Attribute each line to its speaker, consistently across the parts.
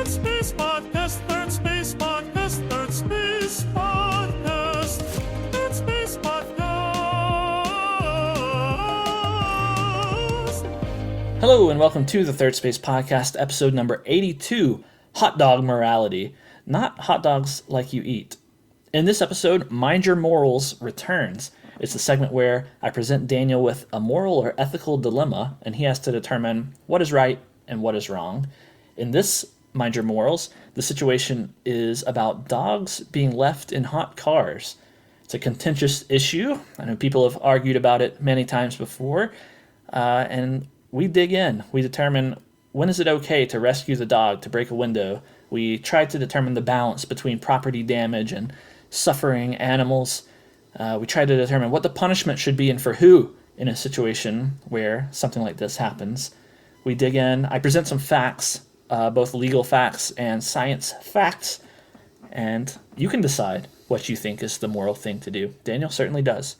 Speaker 1: Space Podcast, Third Space Podcast, Third Space Podcast, Third Space Podcast.
Speaker 2: Hello and welcome to the Third Space Podcast, episode number 82, Hot Dog Morality. Not hot dogs like you eat. In this episode, Mind Your Morals returns. It's a segment where I present Daniel with a moral or ethical dilemma, and he has to determine what is right and what is wrong. In this Mind Your Morals, the situation is about dogs being left in hot cars. It's a contentious issue. I know people have argued about it many times before, and we dig in. We determine when is it okay to rescue the dog, to break a window. We try to determine the balance between property damage and suffering animals. We try to determine what the punishment should be and for who in a situation where something like this happens. We dig in. I present some facts, both legal facts and science facts, and you can decide what you think is the moral thing to do. Daniel certainly does.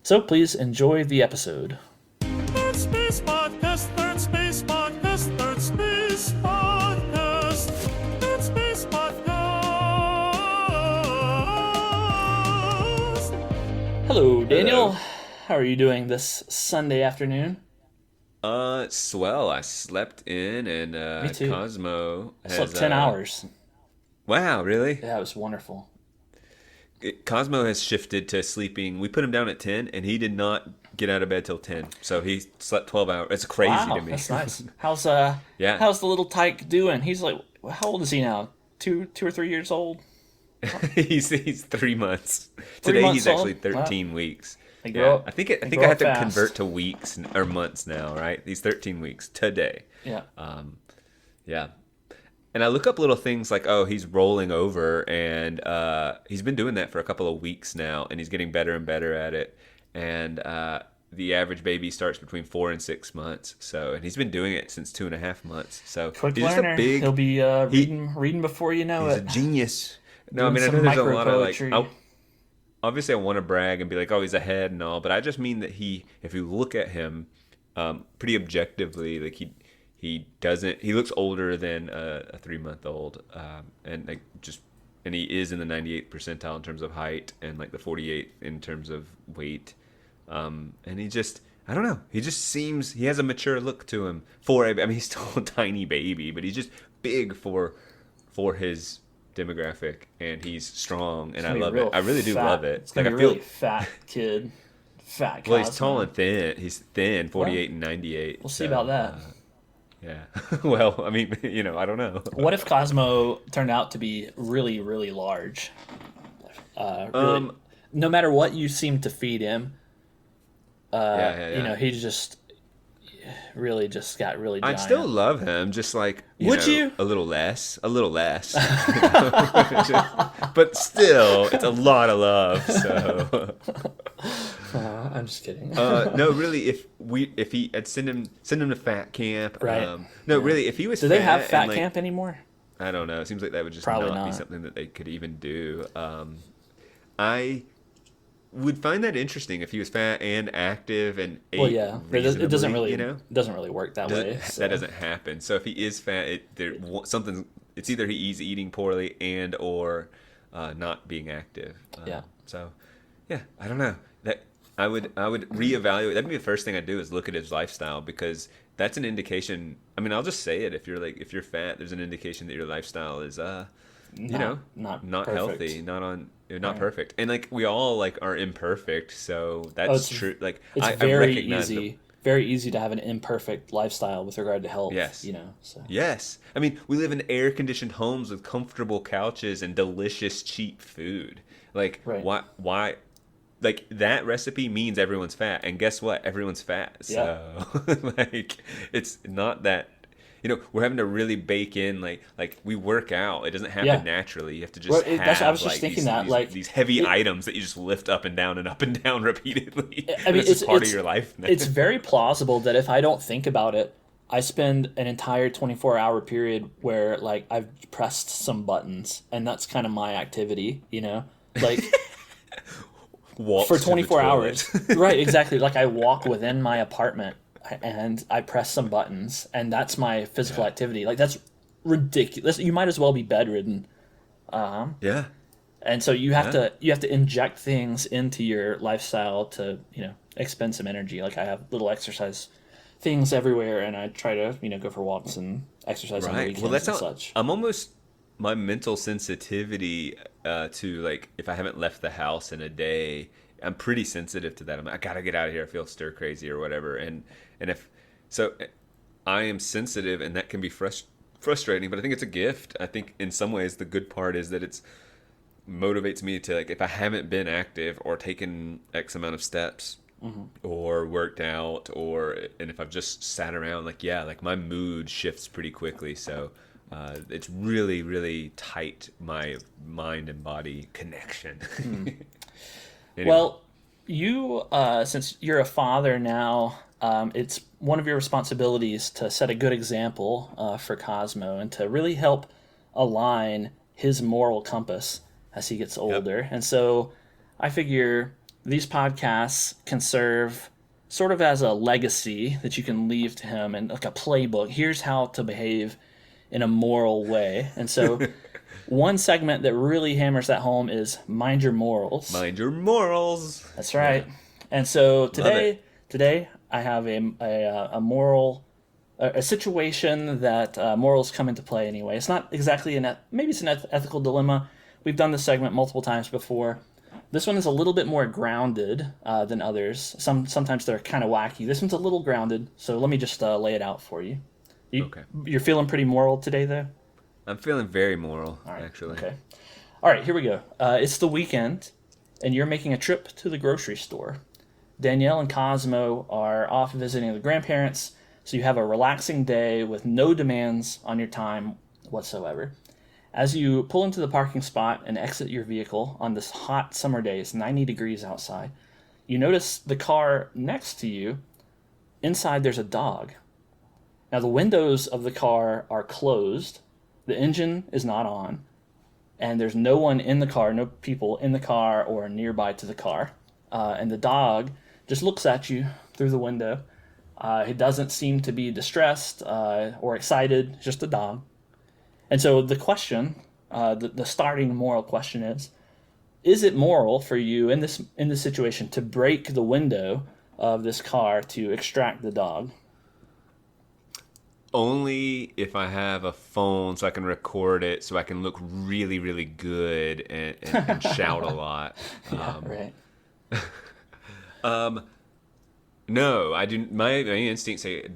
Speaker 2: So please enjoy the episode.
Speaker 1: Third Space Podcast, Third Space Podcast, Third Space Podcast, Third Space Podcast.
Speaker 2: Hello, Daniel. How are you doing this Sunday afternoon?
Speaker 3: Swell. I slept in, and
Speaker 2: Me too.
Speaker 3: Cosmo
Speaker 2: I
Speaker 3: has
Speaker 2: slept 10 hours.
Speaker 3: Wow, really?
Speaker 2: Yeah, it was wonderful.
Speaker 3: Cosmo has shifted to sleeping. We put him down at 10, and he did not get out of bed till 10. So he slept 12 hours. It's crazy
Speaker 2: Wow,
Speaker 3: to me.
Speaker 2: that's nice. How's
Speaker 3: Yeah.
Speaker 2: How's the little tyke doing? He's like, how old is he now? Two or 3 years old?
Speaker 3: he's 3 months. Today
Speaker 2: months
Speaker 3: he's actually
Speaker 2: old?
Speaker 3: 13 weeks.
Speaker 2: They grow up.
Speaker 3: I think I
Speaker 2: grow
Speaker 3: have
Speaker 2: up
Speaker 3: to
Speaker 2: fast.
Speaker 3: convert to weeks or months now, right? He's 13 weeks today.
Speaker 2: Yeah.
Speaker 3: Yeah. And I look up little things like, oh, he's rolling over, and he's been doing that for a couple of weeks now, and he's getting better and better at it. And the average baby starts between 4 and 6 months. So, and he's been doing it since 2.5 months. So
Speaker 2: Quick
Speaker 3: he's
Speaker 2: learner.
Speaker 3: just a big.
Speaker 2: He'll be reading before you know
Speaker 3: He's
Speaker 2: it.
Speaker 3: a genius. No,
Speaker 2: Doing
Speaker 3: I mean I
Speaker 2: some
Speaker 3: know there's a lot of
Speaker 2: micro-poetry.
Speaker 3: obviously, I want to brag and be like, oh, he's ahead and all, but I just mean that if you look at him pretty objectively, like he looks older than a 3-month-old, and he is in the 98th percentile in terms of height and like the 48th in terms of weight, and I don't know, he has a mature look to him. He's still a tiny baby, but he's just big for his demographic, and he's strong, and I love it. I really do love it.
Speaker 2: It's gonna be a really fat kid. Fat Cosmo.
Speaker 3: Well, he's tall and thin. He's thin, 48 and 98.
Speaker 2: We'll see about that.
Speaker 3: Yeah. Well, I mean, I don't know.
Speaker 2: What if Cosmo turned out to be really, really large? No matter what you seem to feed him,
Speaker 3: yeah.
Speaker 2: he really just got really giant.
Speaker 3: I'd still love him, just like
Speaker 2: Would you?
Speaker 3: a little less, but still, it's a lot of love. So
Speaker 2: I'm just kidding.
Speaker 3: no, really, if he I'd send him to fat camp.
Speaker 2: Right.
Speaker 3: Really, if he was,
Speaker 2: Do they have fat
Speaker 3: and,
Speaker 2: camp anymore?
Speaker 3: I don't know. It seems like that would just
Speaker 2: Probably
Speaker 3: not be
Speaker 2: not.
Speaker 3: something that they could even do. I would find that interesting if he was fat and active and ate
Speaker 2: Well, yeah, it doesn't
Speaker 3: reasonably,
Speaker 2: really doesn't really work that way. So.
Speaker 3: That doesn't happen. So if he is fat, it's either he's eating poorly and or not being active.
Speaker 2: Yeah.
Speaker 3: So yeah, I don't know. That I would reevaluate. That'd be the first thing I'd do is look at his lifestyle, because that's an indication. I mean, I'll just say it. If you're fat, there's an indication that your lifestyle is
Speaker 2: not
Speaker 3: not healthy, not
Speaker 2: Right.
Speaker 3: perfect. And like we all are imperfect, so that's true. Like
Speaker 2: it's
Speaker 3: I
Speaker 2: very
Speaker 3: recognize
Speaker 2: easy. Very easy to have an imperfect lifestyle with regard to health.
Speaker 3: Yes.
Speaker 2: So.
Speaker 3: Yes. I mean, we live in air-conditioned homes with comfortable couches and delicious, cheap food. Like,
Speaker 2: Right.
Speaker 3: why? Like, that recipe means everyone's fat. And guess what? Everyone's fat. So, like, it's not that... we're having to really bake in, like we work out. It doesn't happen naturally. You have to just
Speaker 2: I was just thinking
Speaker 3: these heavy items that you just lift up and down repeatedly.
Speaker 2: I mean,
Speaker 3: it's part of your life now.
Speaker 2: It's very plausible that if I don't think about it, I spend an entire 24-hour period where like I've pressed some buttons, and that's kind of my activity, like
Speaker 3: Walks
Speaker 2: for
Speaker 3: to the
Speaker 2: 24
Speaker 3: toilet.
Speaker 2: hours. Right, exactly. Like I walk within my apartment and I press some buttons, and that's my physical activity. Like that's ridiculous. You might as well be bedridden.
Speaker 3: Yeah.
Speaker 2: And so you have
Speaker 3: Yeah.
Speaker 2: to inject things into your lifestyle to, expend some energy. Like I have little exercise things everywhere, and I try to, go for walks and exercise on the
Speaker 3: Right. Well,
Speaker 2: weekends
Speaker 3: that's
Speaker 2: and
Speaker 3: how
Speaker 2: such.
Speaker 3: I'm almost my mental sensitivity to like if I haven't left the house in a day, I'm pretty sensitive to that. I'm like, I gotta get out of here. I feel stir crazy or whatever. And if so, I am sensitive, and that can be frustrating. But I think it's a gift. I think in some ways the good part is that it's motivates me to like if I haven't been active or taken X amount of steps or worked out and if I've just sat around like my mood shifts pretty quickly. So it's really really tight my mind and body connection. Anyway.
Speaker 2: Well, you, since you're a father now, it's one of your responsibilities to set a good example for Cosmo and to really help align his moral compass as he gets older. And so I figure these podcasts can serve sort of as a legacy that you can leave to him and like a playbook. Here's how to behave in a moral way. And so one segment that really hammers that home is mind your morals.
Speaker 3: Mind your morals.
Speaker 2: That's right.
Speaker 3: Yeah.
Speaker 2: And so
Speaker 3: Love it.
Speaker 2: today I have a moral a situation that morals come into play anyway. It's not exactly maybe it's an ethical dilemma. We've done this segment multiple times before. This one is a little bit more grounded than others. Sometimes they're kind of wacky. This one's a little grounded. So let me just lay it out for you.
Speaker 3: Okay.
Speaker 2: You're feeling pretty moral today, though?
Speaker 3: I'm feeling very moral,
Speaker 2: All right,
Speaker 3: actually.
Speaker 2: Okay. All right, here we go. It's the weekend, and you're making a trip to the grocery store. Danielle and Cosmo are off visiting the grandparents, so you have a relaxing day with no demands on your time whatsoever. As you pull into the parking spot and exit your vehicle on this hot summer day, it's 90 degrees outside, you notice the car next to you. Inside, there's a dog. Now, the windows of the car are closed, the engine is not on, and there's no one in the car, no people in the car or nearby to the car. And the dog just looks at you through the window. It doesn't seem to be distressed or excited, just a dog. And so the question, the starting moral question is it moral for you in this situation to break the window of this car to extract the dog?
Speaker 3: Only if I have a phone so I can record it so I can look really, really good and shout a lot.
Speaker 2: Right.
Speaker 3: No, I do. My instincts say,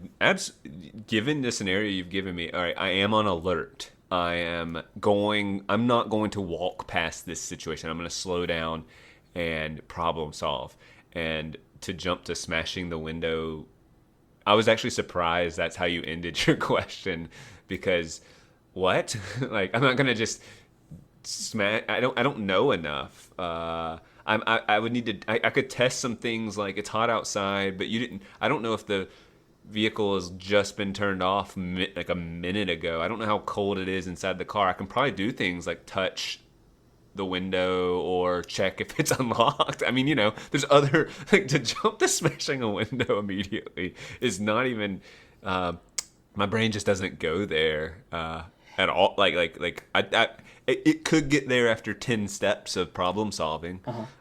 Speaker 3: given the scenario you've given me, all right, I am on alert. I'm not going to walk past this situation. I'm going to slow down and problem solve. And to jump to smashing the window, I was actually surprised that's how you ended your question, because what? Like, I'm not going to just smash. I don't know enough. I would need to. I could test some things, like it's hot outside, but you didn't. I don't know if the vehicle has just been turned off like a minute ago. I don't know how cold it is inside the car. I can probably do things like touch the window or check if it's unlocked. I mean, there's other like to jump to smashing a window immediately is not even. My brain just doesn't go there at all. It could get there after 10 steps of problem solving.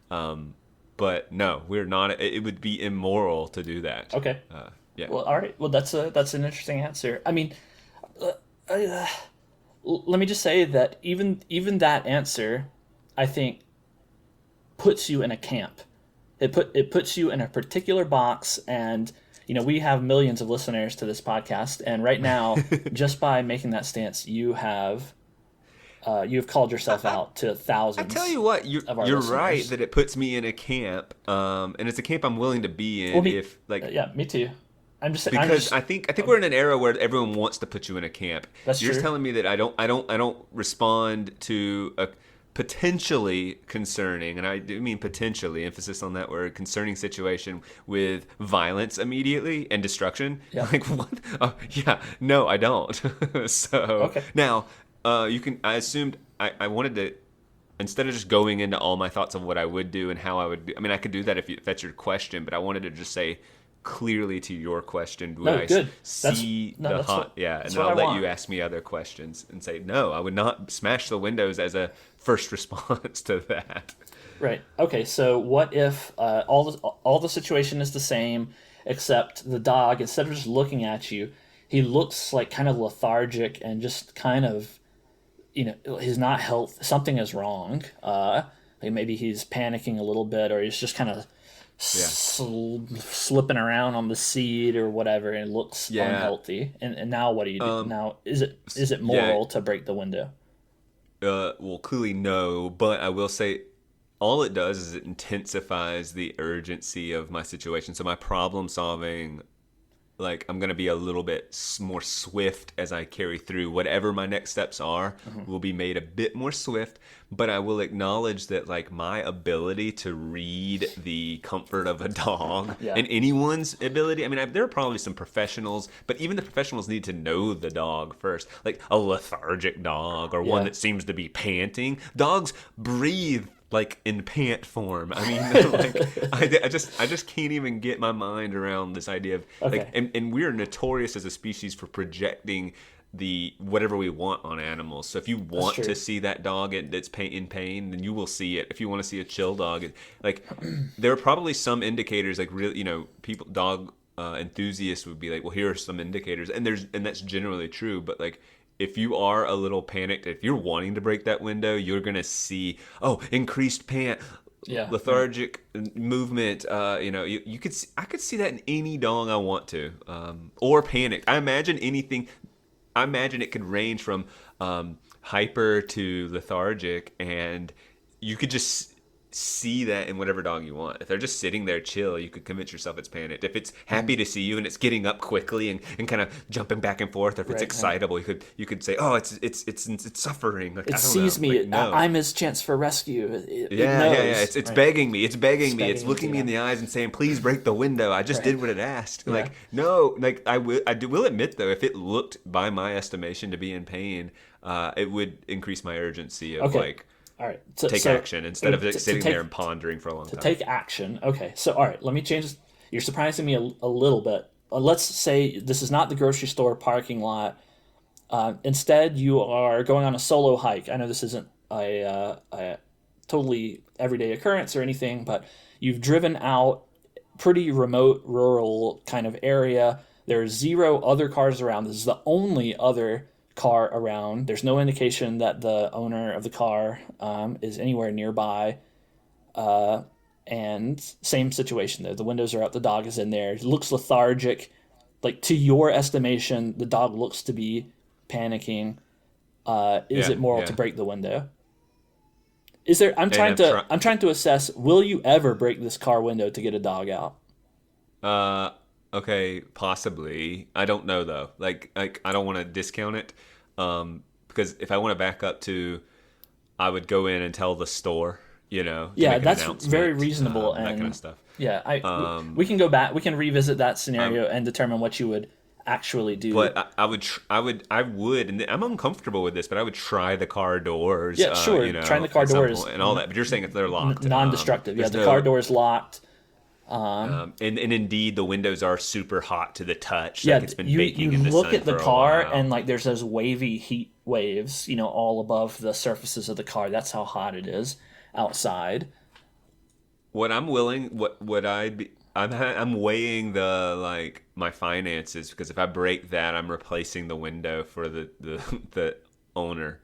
Speaker 3: But no, we're not. It would be immoral to do that.
Speaker 2: Okay.
Speaker 3: Yeah.
Speaker 2: Well, all right. Well, that's an interesting answer. I mean, let me just say that even that answer, I think, puts you in a camp. It puts you in a particular box, and we have millions of listeners to this podcast, and right now, just by making that stance, you've called yourself out to thousands.
Speaker 3: I tell you what, you're
Speaker 2: listeners.
Speaker 3: right that it puts me in a camp, and it's a camp I'm willing to be in.
Speaker 2: Yeah, me too.
Speaker 3: I think we're in an era where everyone wants to put you in a camp.
Speaker 2: That's
Speaker 3: You're
Speaker 2: true.
Speaker 3: just telling me that I don't respond to a potentially concerning, and I do mean potentially, emphasis on that word, concerning situation with violence immediately and destruction.
Speaker 2: Yeah.
Speaker 3: Like what? Yeah, no, I don't. So
Speaker 2: Okay.
Speaker 3: now you can. I assumed I wanted to. Instead of just going into all my thoughts of what I would do and how I would do, I mean, I could do that if that's your question, but I wanted to just say, clearly to your question. Would
Speaker 2: No,
Speaker 3: I
Speaker 2: good.
Speaker 3: see
Speaker 2: No,
Speaker 3: the
Speaker 2: that's
Speaker 3: hot?
Speaker 2: what-
Speaker 3: Yeah, and
Speaker 2: that's
Speaker 3: then
Speaker 2: what
Speaker 3: I'll
Speaker 2: I
Speaker 3: let
Speaker 2: want.
Speaker 3: you ask me other questions and say no. I would not smash the windows as a first response to that.
Speaker 2: Right. Okay. So what if all the situation is the same, except the dog, instead of just looking at you, he looks like kind of lethargic and just kind of, he's not health. Something is wrong. Like maybe he's panicking a little bit, or he's just kind of
Speaker 3: Yeah.
Speaker 2: slipping around on the seat or whatever, and it looks
Speaker 3: Yeah.
Speaker 2: unhealthy. And now what do you do? Now is it
Speaker 3: yeah.
Speaker 2: moral to break the window?
Speaker 3: Well, clearly no, but I will say all it does is it intensifies the urgency of my situation. So my problem solving, like I'm going to be a little bit more swift as I carry through whatever my next steps are, will be made a bit more swift, but I will acknowledge that like my ability to read the comfort of a dog
Speaker 2: Yeah.
Speaker 3: and anyone's ability. I mean, there are probably some professionals, but even the professionals need to know the dog first. Like a lethargic dog or one
Speaker 2: Yeah.
Speaker 3: that seems to be panting. Dogs breathe like in pant form. I mean, like I just can't even get my mind around this idea of like,
Speaker 2: Okay.
Speaker 3: and we're notorious as a species for projecting the whatever we want on animals. So if you want
Speaker 2: true.
Speaker 3: to see that dog that's in pain, then you will see it. If you want to see a chill dog, like there are probably some indicators, like really, people, dog enthusiasts would be like, well, here are some indicators, and that's generally true. But like, if you are a little panicked, if you're wanting to break that window, you're gonna see, increased pant,
Speaker 2: Yeah.
Speaker 3: lethargic movement. You could I could see that in any dog I want to, or panic. I imagine it could range from hyper to lethargic, and you could just see that in whatever dog you want. If they're just sitting there chill, you could convince yourself it's panicked. If it's happy to see you and it's getting up quickly and kind of jumping back and forth, or if it's
Speaker 2: Right,
Speaker 3: excitable, you could say, oh, it's suffering. Like,
Speaker 2: It
Speaker 3: I don't
Speaker 2: sees
Speaker 3: know.
Speaker 2: me.
Speaker 3: Like, no.
Speaker 2: I'm his chance for rescue. It
Speaker 3: Yeah,
Speaker 2: knows.
Speaker 3: yeah, yeah. It's
Speaker 2: Right.
Speaker 3: begging me. It's begging me.
Speaker 2: begging
Speaker 3: It's
Speaker 2: you,
Speaker 3: looking me in
Speaker 2: yeah.
Speaker 3: the eyes and saying, "Please break the window. I just
Speaker 2: Right.
Speaker 3: did what it asked."
Speaker 2: Yeah.
Speaker 3: Like, no, like I will admit though, if it looked by my estimation to be in pain, it would increase my urgency of
Speaker 2: Okay.
Speaker 3: like
Speaker 2: All right.
Speaker 3: take action instead of
Speaker 2: to
Speaker 3: sitting
Speaker 2: take-
Speaker 3: there and pondering for a long
Speaker 2: to
Speaker 3: time.
Speaker 2: take action. Okay. So all right. Let me change. You're surprising me a little bit. Let's say this is not the grocery store parking lot. Instead, you are going on a solo hike. I know this isn't a totally everyday occurrence or anything, but you've driven out pretty remote, rural kind of area. There's zero other cars around. This is the only other car around. There's no indication that the owner of the car is anywhere nearby. And same situation there. The windows are out. The dog is in there. It looks lethargic. Like to your estimation, the dog looks to be panicking. Is
Speaker 3: Yeah,
Speaker 2: it moral
Speaker 3: yeah.
Speaker 2: to break the window? Is there? I'm trying
Speaker 3: I'm
Speaker 2: to. I'm trying to assess. Will you ever break this car window to get a dog out?
Speaker 3: Okay, possibly. I don't know though. Like I don't want to discount it, because if I want to back up to, I would go in and tell the store, to
Speaker 2: Yeah,
Speaker 3: make an
Speaker 2: that's
Speaker 3: announcement,
Speaker 2: very reasonable,
Speaker 3: that
Speaker 2: and
Speaker 3: kind of stuff.
Speaker 2: Yeah, we can go back. We can revisit that scenario and determine what you would actually do.
Speaker 3: But I would, and I'm uncomfortable with this, but I would try the car doors.
Speaker 2: Yeah, sure. Trying the car
Speaker 3: at some
Speaker 2: doors
Speaker 3: point and all that. But you're saying if they're locked,
Speaker 2: non-destructive. Yeah,
Speaker 3: there's
Speaker 2: the car door is locked.
Speaker 3: and indeed the windows are super hot to the touch.
Speaker 2: Yeah,
Speaker 3: Like it's been
Speaker 2: you
Speaker 3: baking in the
Speaker 2: look
Speaker 3: sun
Speaker 2: at the
Speaker 3: for a
Speaker 2: car
Speaker 3: while.
Speaker 2: and like there's those wavy heat waves, all above the surfaces of the car. That's how hot it is outside.
Speaker 3: What I'm willing, what would I be? I'm weighing my finances, because if I break that, I'm replacing the window for the owner.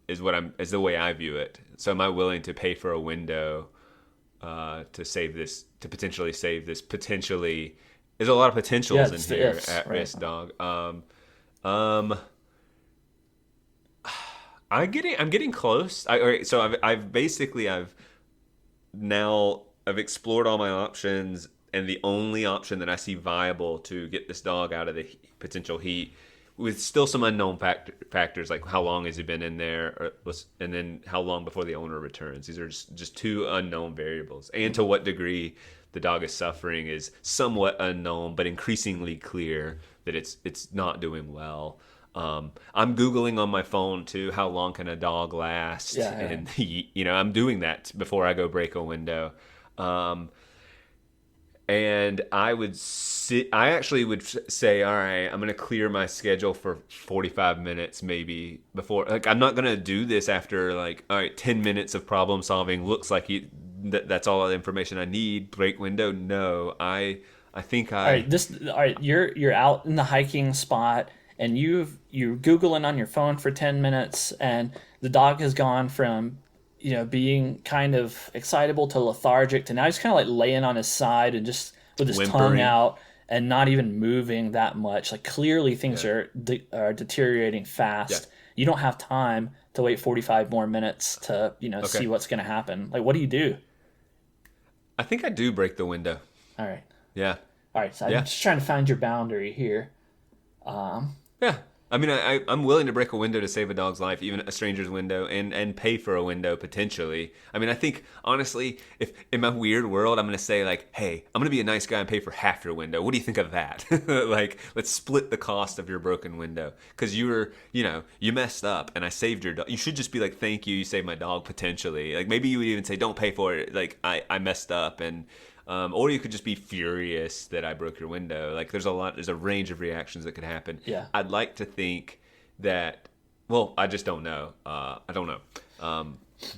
Speaker 3: Is the way I view it. So am I willing to pay for a window to potentially save this? Potentially, there's a lot of potentials
Speaker 2: Yeah,
Speaker 3: in
Speaker 2: it's the
Speaker 3: here
Speaker 2: ifs,
Speaker 3: at
Speaker 2: right.
Speaker 3: risk, dog. I'm getting close. All right, so I've explored all my options, and the only option that I see viable to get this dog out of the potential heat, with still some unknown factors, like how long has he been in there, and then how long before the owner returns. These are just two unknown variables, and to what degree the dog is suffering is somewhat unknown, but increasingly clear that it's not doing well. I'm Googling on my phone too, how long can a dog last
Speaker 2: Yeah, yeah.
Speaker 3: in the heat? I'm doing that before I go break a window. And and I actually would say, all right, I'm going to clear my schedule for 45 minutes maybe before, like, I'm not going to do this after, like, all right, 10 minutes of problem solving looks like that's all the information I need. Break window. No, I think
Speaker 2: All right, you're out in the hiking spot and you're Googling on your phone for 10 minutes, and the dog has gone from, being kind of excitable to lethargic to now he's kind of like laying on his side and just with his tongue
Speaker 3: whimpering
Speaker 2: out and not even moving that much. Like, clearly things
Speaker 3: Yeah.
Speaker 2: are deteriorating fast.
Speaker 3: Yeah.
Speaker 2: You don't have time to wait 45 more minutes to, see what's going to happen. Like, what do you do?
Speaker 3: I think I do break the window.
Speaker 2: All right.
Speaker 3: Yeah.
Speaker 2: All right. So I'm
Speaker 3: Yeah.
Speaker 2: just trying to find your boundary here.
Speaker 3: Yeah. I mean, I'm willing to break a window to save a dog's life, even a stranger's window, and pay for a window potentially. I mean, I think, honestly, if in my weird world, I'm going to say, like, hey, I'm going to be a nice guy and pay for half your window. What do you think of that? Like, let's split the cost of your broken window. Because you messed up and I saved your dog. You should just be like, thank you, you saved my dog potentially. Like, maybe you would even say, don't pay for it. Like, I messed up. And or you could just be furious that I broke your window. Like, there's a range of reactions that could happen.
Speaker 2: Yeah.
Speaker 3: I'd like to think that, well, I just don't know. I don't know.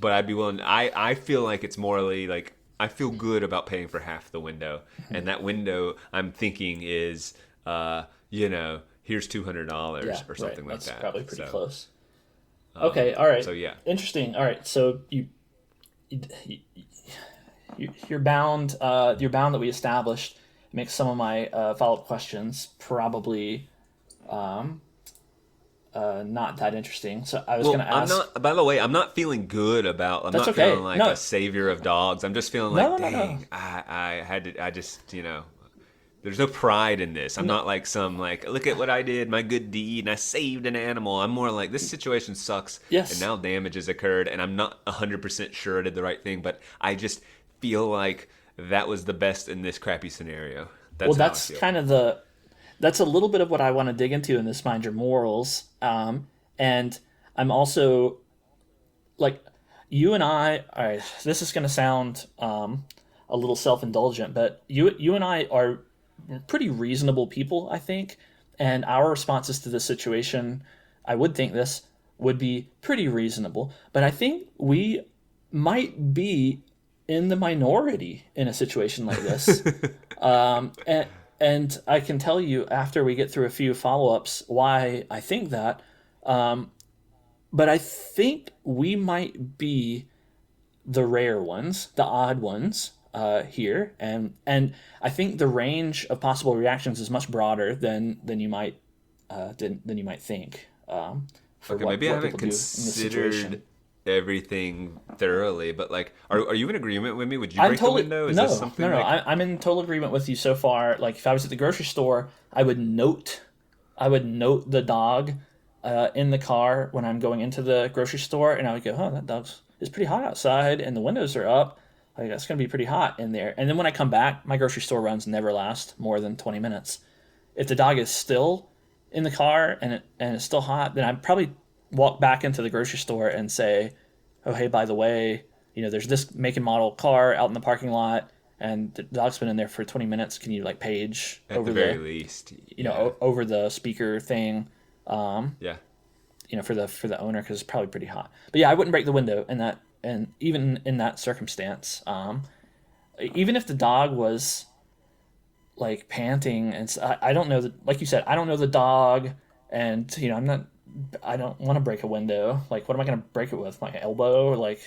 Speaker 3: But I'd be willing. I feel like it's morally, like, I feel good about paying for half the window. And that window, I'm thinking, is, here's $200 or something like
Speaker 2: That's
Speaker 3: that.
Speaker 2: probably pretty
Speaker 3: So,
Speaker 2: close. Okay, all right.
Speaker 3: So, yeah.
Speaker 2: Interesting. All right, so you're bound. You're bound that we established makes some of my follow-up questions probably not that interesting. So I was going to ask.
Speaker 3: By the way, I'm not feeling good about. I'm
Speaker 2: That's
Speaker 3: not
Speaker 2: okay.
Speaker 3: feeling like
Speaker 2: No.
Speaker 3: a savior of dogs. I'm just feeling
Speaker 2: No,
Speaker 3: like,
Speaker 2: no, no.
Speaker 3: dang, I had to. I just, there's no pride in this. I'm not like some, like, look at what I did, my good deed, and I saved an animal. I'm more like, this situation sucks,
Speaker 2: Yes.
Speaker 3: and now damage has occurred, and I'm not 100% sure I did the right thing, but I just feel like that was the best in this crappy scenario.
Speaker 2: That's kind of that's a little bit of what I want to dig into in this Mind Your Morals. And I'm also, like, you and I, all right, this is going to sound a little self-indulgent, but you and I are pretty reasonable people, I think. And our responses to this situation, I would think this would be pretty reasonable. But I think we might be in the minority in a situation like this. And I can tell you after we get through a few follow-ups why I think that. But I think we might be the rare ones, the odd ones here, and I think the range of possible reactions is much broader than you might think.
Speaker 3: Okay, maybe I haven't considered everything thoroughly, but, like, are you in agreement with me? Would you break the window? Is this something
Speaker 2: no.
Speaker 3: like...
Speaker 2: I'm in total agreement with you so far. Like, if I was at the grocery store, I would note the dog in the car when I'm going into the grocery store, and I would go, that it's pretty hot outside, and the windows are up. Like, that's gonna be pretty hot in there. And then when I come back, my grocery store runs never last more than 20 minutes. If the dog is still in the car and it's still hot, then I'd probably walk back into the grocery store and say, oh, hey, by the way, there's this make and model car out in the parking lot, and the dog's been in there for 20 minutes. Can you, like, page
Speaker 3: At
Speaker 2: over
Speaker 3: the very least,
Speaker 2: over the speaker thing,
Speaker 3: yeah,
Speaker 2: for the owner, because it's probably pretty hot. But yeah, I wouldn't break the window in that, and even in that circumstance, even if the dog was, like, panting, and I don't know like you said, I don't know the dog, and I don't want to break a window. Like, what am I going to break it with? My elbow? Like,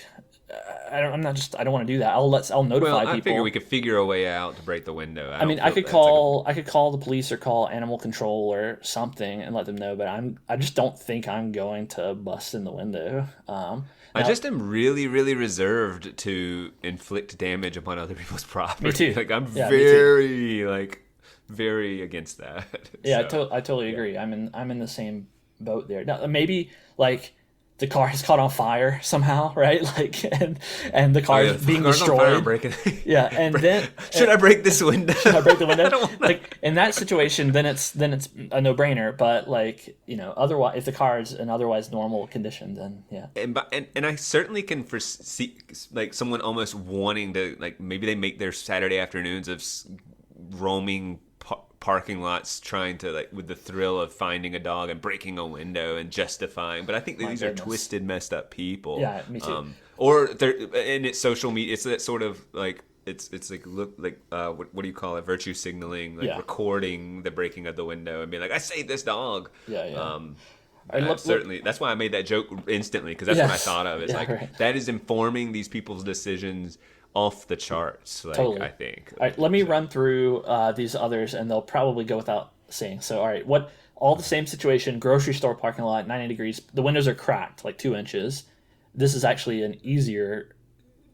Speaker 2: I don't want to do that. I'll notify
Speaker 3: well,
Speaker 2: people.
Speaker 3: I figure we could figure a way out to break the window.
Speaker 2: I mean, I could call the police or call animal control or something and let them know, but I just don't think I'm going to bust in the window.
Speaker 3: I just am really, really reserved to inflict damage upon other people's property.
Speaker 2: Me too.
Speaker 3: Like, I'm very against that.
Speaker 2: Yeah,
Speaker 3: So,
Speaker 2: I totally agree. I'm in the same boat there. Now, maybe, like, the car has caught on fire somehow, right? Like, and the car is being destroyed. Yeah, and then
Speaker 3: should I break this window?
Speaker 2: Should I break the window? Like, in that situation, then it's a no-brainer. But, like, otherwise, if the car is in otherwise normal condition, then yeah.
Speaker 3: And I certainly can foresee, like, someone almost wanting to, like, maybe they make their Saturday afternoons of roaming parking lots trying to, like, with the thrill of finding a dog and breaking a window and justifying. But I think that these are twisted, messed up people.
Speaker 2: Yeah, me too.
Speaker 3: Or and it's social media. It's that sort of like it's like look like what do you call it? Virtue signaling, like recording the breaking of the window and being like, I saved this dog. Certainly, that's why I made that joke instantly, because that's what I thought of. It's that is informing these people's decisions off the charts. Like, totally. I think.
Speaker 2: All right, let me run through these others, and they'll probably go without saying. So, all right, all the same situation, grocery store parking lot, 90 degrees. The windows are cracked, like 2 inches. This is actually an easier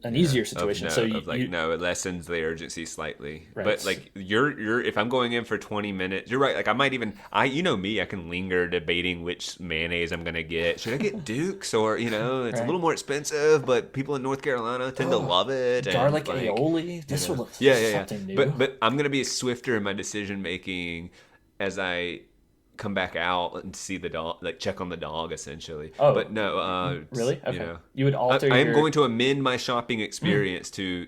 Speaker 2: situation.
Speaker 3: It lessens the urgency slightly. Right. But like you're if I'm going in for 20 minutes, you're right. Like I might even you know me, I can linger debating which mayonnaise I'm gonna get. Should I get Duke's or it's a little more expensive, but people in North Carolina tend to love it.
Speaker 2: Garlic aioli. This will look something new.
Speaker 3: But I'm gonna be swifter in my decision making as I come back out and see the dog, like check on the dog, essentially. But no,
Speaker 2: really? Okay. You would alter.
Speaker 3: I am going to amend my shopping experience to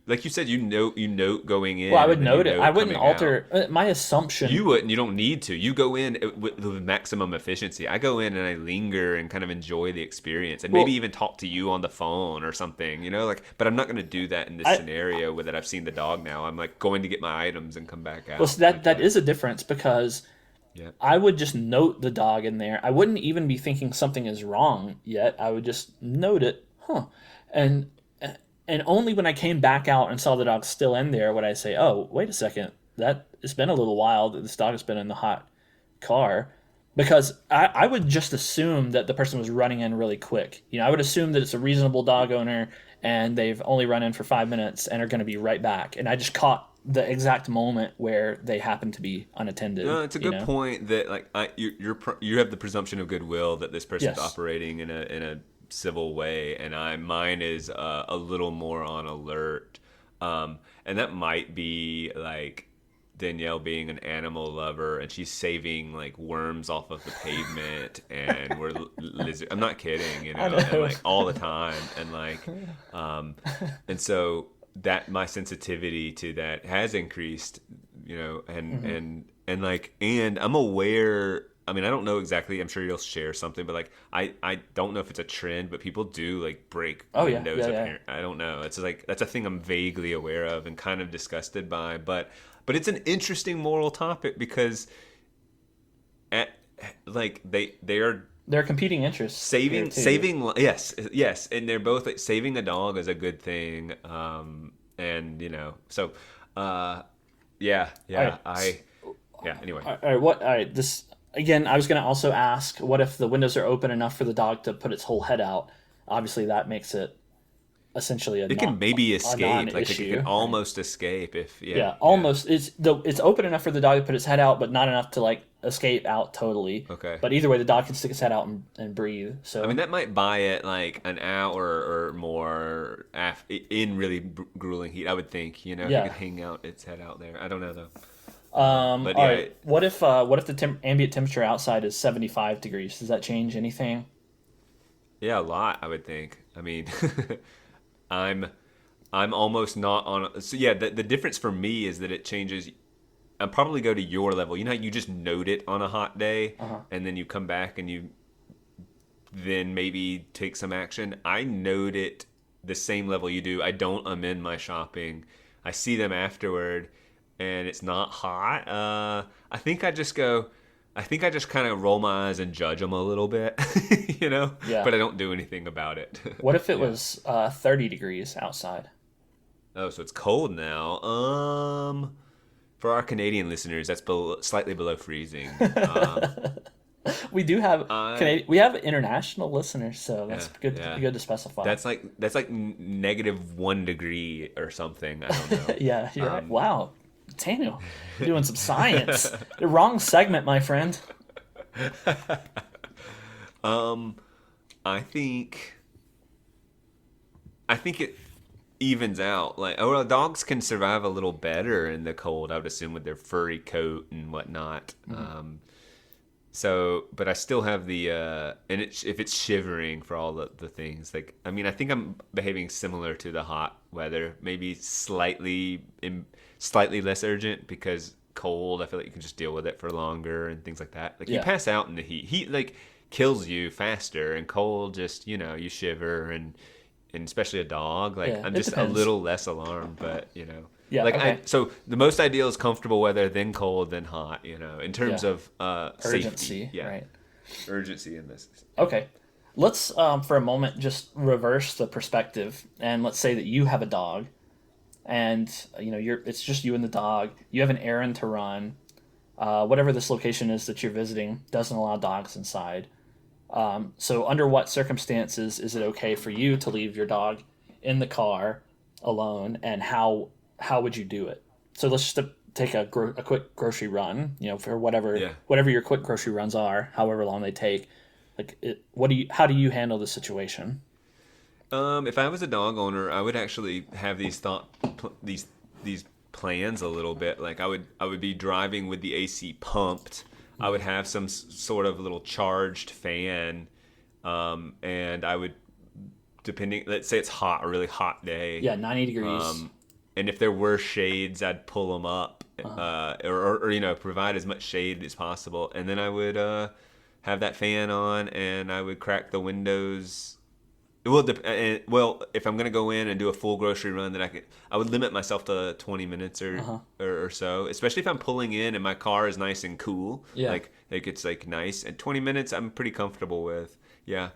Speaker 3: like you said. You note going in.
Speaker 2: Well, I would note it. I wouldn't alter my assumption.
Speaker 3: You wouldn't. You don't need to. You go in with maximum efficiency. I go in and I linger and kind of enjoy the experience, and maybe even talk to you on the phone or something. But I'm not going to do that in this scenario where that I've seen the dog now. I'm like going to get my items and come back out.
Speaker 2: Well, so that is a difference, because I would just note the dog in there. I wouldn't even be thinking something is wrong yet. I would just note it, and only when I came back out and saw the dog still in there would I say, oh, wait a second, it's been a little while that this dog has been in the hot car, because I would just assume that the person was running in really quick. I would assume that it's a reasonable dog owner and they've only run in for 5 minutes and are going to be right back. And I just caught the exact moment where they happen to be unattended.
Speaker 3: No, it's a good point that like you have the presumption of goodwill that this person's operating in a civil way, and mine is a little more on alert, and that might be like Danielle being an animal lover and she's saving like worms off of the pavement and we're lizard. I'm not kidding, and like all the time, and like and so that my sensitivity to that has increased, and I'm aware. I mean, I don't know exactly. I'm sure you'll share something, but like I don't know if it's a trend, but people do like break windows. I don't know. It's like that's a thing I'm vaguely aware of and kind of disgusted by, but it's an interesting moral topic because
Speaker 2: they're competing interests.
Speaker 3: Saving, yes, and they're both like saving a dog is a good thing, and so, Anyway,
Speaker 2: all right. This again, I was going to also ask, what if the windows are open enough for the dog to put its whole head out? Obviously, that makes it essentially
Speaker 3: it can maybe escape, like it can almost escape if
Speaker 2: almost. It's open enough for the dog to put its head out, but not enough to like escape out totally.
Speaker 3: Okay.
Speaker 2: But either way, the dog can stick its head out and breathe. So
Speaker 3: I mean, that might buy it like an hour or more in really grueling heat. I would think it could hang out its head out there. I don't know though.
Speaker 2: All right. What if the ambient temperature outside is 75 degrees? Does that change anything?
Speaker 3: Yeah, a lot. I would think. I mean. I'm almost not on. So yeah, the difference for me is that it changes. I'll probably go to your level. How you just note it on a hot day, and then you come back and you then maybe take some action. I note it the same level you do. I don't amend my shopping. I see them afterward, and it's not hot. I think I just kind of roll my eyes and judge them a little bit, Yeah. But I don't do anything about it.
Speaker 2: What if it was 30 degrees outside?
Speaker 3: Oh, so it's cold now. For our Canadian listeners, that's slightly below freezing.
Speaker 2: We do have we have international listeners, so that's good.
Speaker 3: Yeah.
Speaker 2: Good to specify.
Speaker 3: That's like -1 degree or something. I don't know.
Speaker 2: Yeah, you're right. Wow. Daniel, you're doing some science. The wrong segment, my friend.
Speaker 3: I think it evens out. Like, dogs can survive a little better in the cold, I would assume, with their furry coat and whatnot. So, but I still have the and if it's shivering for all the things, like I mean, I think I'm behaving similar to the hot weather, maybe slightly less urgent because cold. I feel like you can just deal with it for longer and things like that. Like you
Speaker 2: Yeah.
Speaker 3: pass out in the heat. Heat like kills you faster, and cold just you shiver and especially a dog. Like
Speaker 2: Yeah,
Speaker 3: I'm
Speaker 2: it
Speaker 3: just a
Speaker 2: depends.
Speaker 3: little less alarmed, but
Speaker 2: Yeah,
Speaker 3: like
Speaker 2: okay.
Speaker 3: so the most ideal is comfortable weather, then cold, then hot. In terms
Speaker 2: Yeah.
Speaker 3: of
Speaker 2: Urgency,
Speaker 3: safety. Yeah,
Speaker 2: right?
Speaker 3: urgency in this.
Speaker 2: Okay. Let's for a moment just reverse the perspective, and let's say that you have a dog, and it's just you and the dog. You have an errand to run. Whatever this location is that you're visiting doesn't allow dogs inside. So under what circumstances is it okay for you to leave your dog in the car alone, and how would you do it? So let's just take a quick grocery run, for whatever your quick grocery runs are, however long they take. Like, how do you handle the situation?
Speaker 3: If I was a dog owner, I would actually have these plans a little bit. Like I would be driving with the AC pumped. I would have some sort of little charged fan, and I would, let's say it's hot, a really hot day.
Speaker 2: Yeah, 90 degrees.
Speaker 3: And if there were shades, I'd pull them up, or provide as much shade as possible. And then I would have that fan on, and I would crack the windows. Well, if I'm gonna go in and do a full grocery run, then I would limit myself to 20 minutes or so. Especially if I'm pulling in and my car is nice and cool.
Speaker 2: Yeah.
Speaker 3: Like it's like nice. And 20 minutes, I'm pretty comfortable with. Yeah.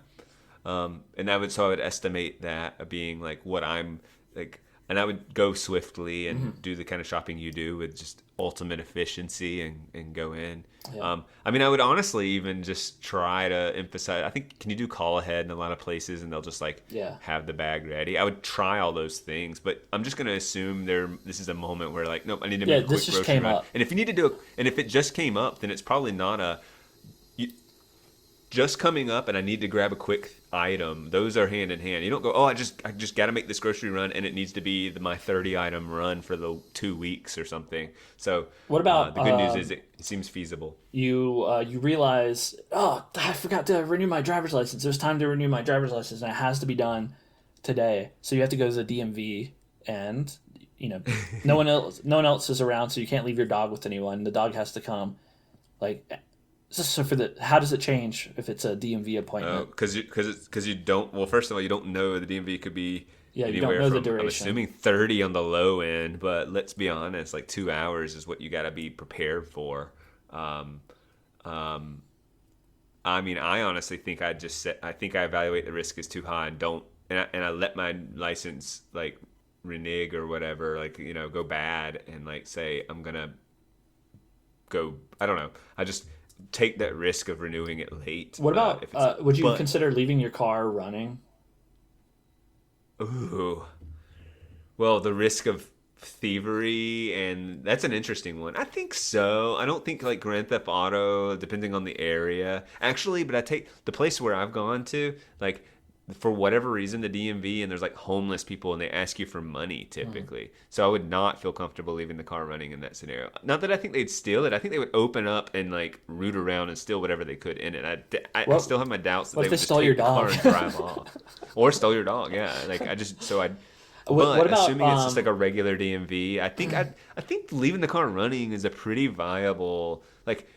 Speaker 3: And I would estimate that being like what I'm like. And I would go swiftly and do the kind of shopping you do with just ultimate efficiency and go in.
Speaker 2: Yeah.
Speaker 3: I mean, I would honestly even just try to emphasize. I think, can you do call ahead in a lot of places and they'll just have the bag ready? I would try all those things, but I'm just going to assume this is a moment where like, nope, I need to make a quick
Speaker 2: this just
Speaker 3: grocery
Speaker 2: came
Speaker 3: run.
Speaker 2: up.
Speaker 3: And if you need to and if it just came up, then it's probably not just coming up and I need to grab a quick item. Those are hand in hand. You don't go, I just got to make this grocery run and it needs to be my 30 item run for the 2 weeks or something. So
Speaker 2: What about
Speaker 3: the good news is it seems feasible.
Speaker 2: you realize, I forgot to renew my driver's license. It was time to renew my driver's license, and it has to be done today. So you have to go to the DMV, and no one else is around, so you can't leave your dog with anyone. The dog has to come. Like, so how does it change if it's a DMV appointment?
Speaker 3: Because you don't. Well, first of all, you don't know the DMV could be.
Speaker 2: Yeah, you
Speaker 3: anywhere
Speaker 2: don't know the
Speaker 3: from,
Speaker 2: duration.
Speaker 3: I'm assuming 30 on the low end, but let's be honest, like 2 hours is what you got to be prepared for. I mean, I honestly think I think I evaluate the risk as too high and I let my license like renege or whatever, like go bad, and like say I'm gonna go. I don't know. I just take that risk of renewing it late.
Speaker 2: What about would you consider leaving your car running?
Speaker 3: Ooh. Well, the risk of thievery, and that's an interesting one. I think so. I don't think like Grand Theft Auto, depending on the area. Actually, but I take the place where I've gone to, like for whatever reason, the DMV, and there's like homeless people and they ask you for money typically. So I would not feel comfortable leaving the car running in that scenario. Not that I think they'd steal it. I think they would open up and like root around and steal whatever they could in it. I still have my doubts that
Speaker 2: what
Speaker 3: they
Speaker 2: if
Speaker 3: would
Speaker 2: they
Speaker 3: just
Speaker 2: stole
Speaker 3: take
Speaker 2: your
Speaker 3: the car
Speaker 2: dog?
Speaker 3: and drive off. Or stole your dog, yeah. Like But
Speaker 2: What about,
Speaker 3: assuming it's just like a regular DMV, I think leaving the car running is a pretty viable. Like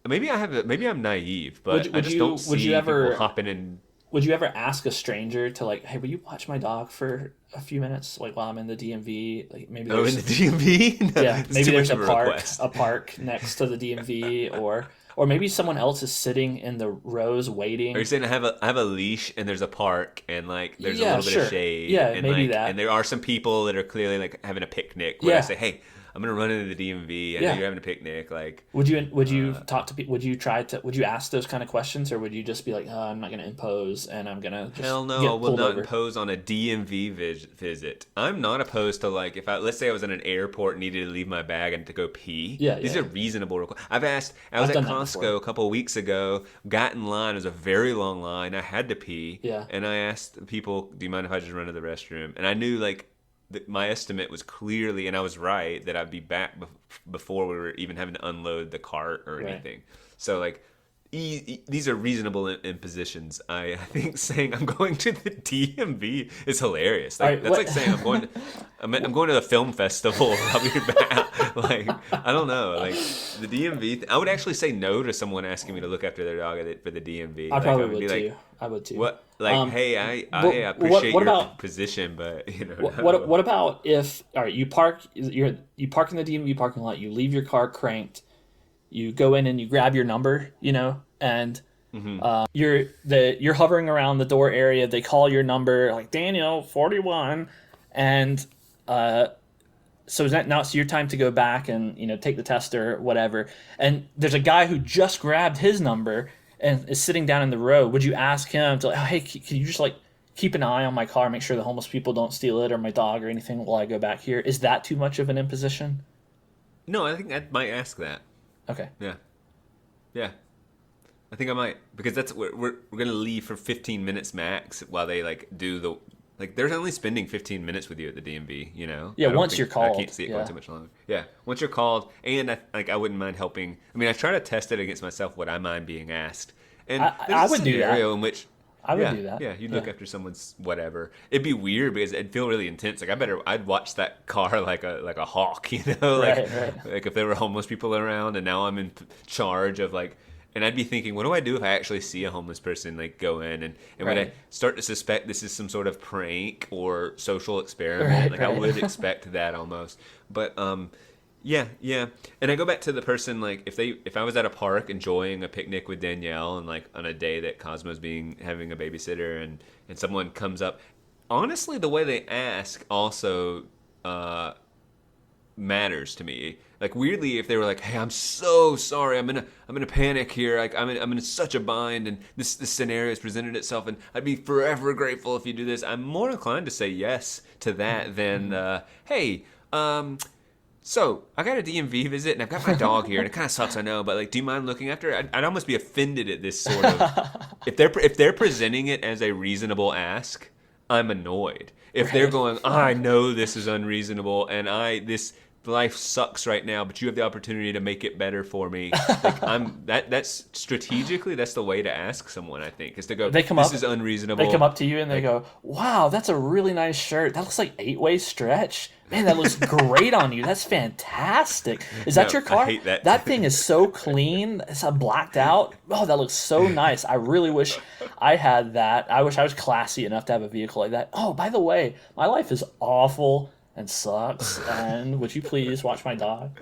Speaker 3: maybe I'm naive, but I just don't see people hopping in.
Speaker 2: Would you ever ask a stranger to like, hey, will you watch my dog for a few minutes, like while I'm in the DMV? Like maybe
Speaker 3: in the DMV? No,
Speaker 2: yeah, maybe there's
Speaker 3: request.
Speaker 2: a park next to the DMV, or maybe someone else is sitting in the rows waiting.
Speaker 3: Are you saying I have a leash and there's a park and like there's a little bit of shade?
Speaker 2: Yeah,
Speaker 3: and
Speaker 2: maybe
Speaker 3: like,
Speaker 2: that.
Speaker 3: And there are some people that are clearly like having a picnic. Where I say, hey, I'm gonna run into the DMV. I know you're having a picnic. Like,
Speaker 2: would you talk to people? Would you ask those kind of questions, or would you just be like, I'm not gonna impose, and I'm gonna just
Speaker 3: hell no,
Speaker 2: get
Speaker 3: I will
Speaker 2: pulled
Speaker 3: not
Speaker 2: over?
Speaker 3: impose on a DMV visit. I'm not opposed to like let's say I was in an airport and needed to leave my bag and to go pee. These are reasonable requests. I was at Costco a couple of weeks ago, got in line. It was a very long line. I had to pee.
Speaker 2: Yeah.
Speaker 3: And I asked people, do you mind if I just run to the restroom? And I knew like my estimate was clearly, and I was right, that I'd be back before we were even having to unload the cart or anything. So like, these are reasonable impositions. I think saying I'm going to the DMV is hilarious. Like,
Speaker 2: Alright,
Speaker 3: that's like saying I'm going to the film festival. I'll be back. Like, I don't know. Like the DMV. I would actually say no to someone asking me to look after their dog for the DMV.
Speaker 2: I
Speaker 3: Like,
Speaker 2: probably
Speaker 3: would
Speaker 2: would
Speaker 3: be
Speaker 2: too.
Speaker 3: like,
Speaker 2: I would too.
Speaker 3: what? Like, hey, I appreciate
Speaker 2: what
Speaker 3: your
Speaker 2: about-
Speaker 3: position, but you know.
Speaker 2: What about if all right, you park in the DMV parking lot, you leave your car cranked, you go in and you grab your number, and you're hovering around the door area. They call your number like Daniel 41, and so now it's your time to go back and take the test or whatever. And there's a guy who just grabbed his number and is sitting down in the row. Would you ask him to, hey, can you just like keep an eye on my car, make sure the homeless people don't steal it or my dog or anything while I go back here? Is that too much of an imposition?
Speaker 3: No, I think I might ask that.
Speaker 2: Okay.
Speaker 3: Yeah. I think I might, because we're gonna leave for 15 minutes max while they like do the they're only spending 15 minutes with you at the DMV,
Speaker 2: Yeah, once you're called.
Speaker 3: I can't see it going too much longer. Yeah, once you're called, and I wouldn't mind helping. I mean, I try to test it against myself. Would I mind being asked? And
Speaker 2: I would do that.
Speaker 3: Scenario in which
Speaker 2: I would do that.
Speaker 3: Yeah, you'd look after someone's whatever. It'd be weird because it'd feel really intense. Like I'd watch that car like a hawk,
Speaker 2: Right.
Speaker 3: Like if there were homeless people around, and now I'm in charge of like. And I'd be thinking, what do I do if I actually see a homeless person like go in and when I start to suspect this is some sort of prank or social experiment, I would expect that almost. But yeah. And I go back to the person like if I was at a park enjoying a picnic with Danielle and like on a day that Cosmo's having a babysitter and someone comes up, honestly the way they ask also matters to me. Like weirdly, if they were like, "Hey, I'm so sorry. I'm in a panic here. Like I'm in such a bind, and this scenario has presented itself, and I'd be forever grateful if you do this." I'm more inclined to say yes to that than, "Hey, so I got a DMV visit, and I've got my dog here, and it kind of sucks, I know, but like, do you mind looking after it?" I'd almost be offended at this sort of. If they're presenting it as a reasonable ask, I'm annoyed. If they're going, "I know this is unreasonable, and this." Life sucks right now, but you have the opportunity to make it better for me. Like that's strategically that's the way to ask someone, I think, is to go, this is unreasonable.
Speaker 2: They come up to you and they go, "Wow, that's a really nice shirt. That looks like 8-way stretch. Man, that looks great on you. That's fantastic. Is that your car?
Speaker 3: I hate that.
Speaker 2: That thing is so clean. It's blacked out. Oh, that looks so nice. I really wish I had that. I wish I was classy enough to have a vehicle like that. Oh, by the way, my life is awful and sucks, and would you please watch my dog?"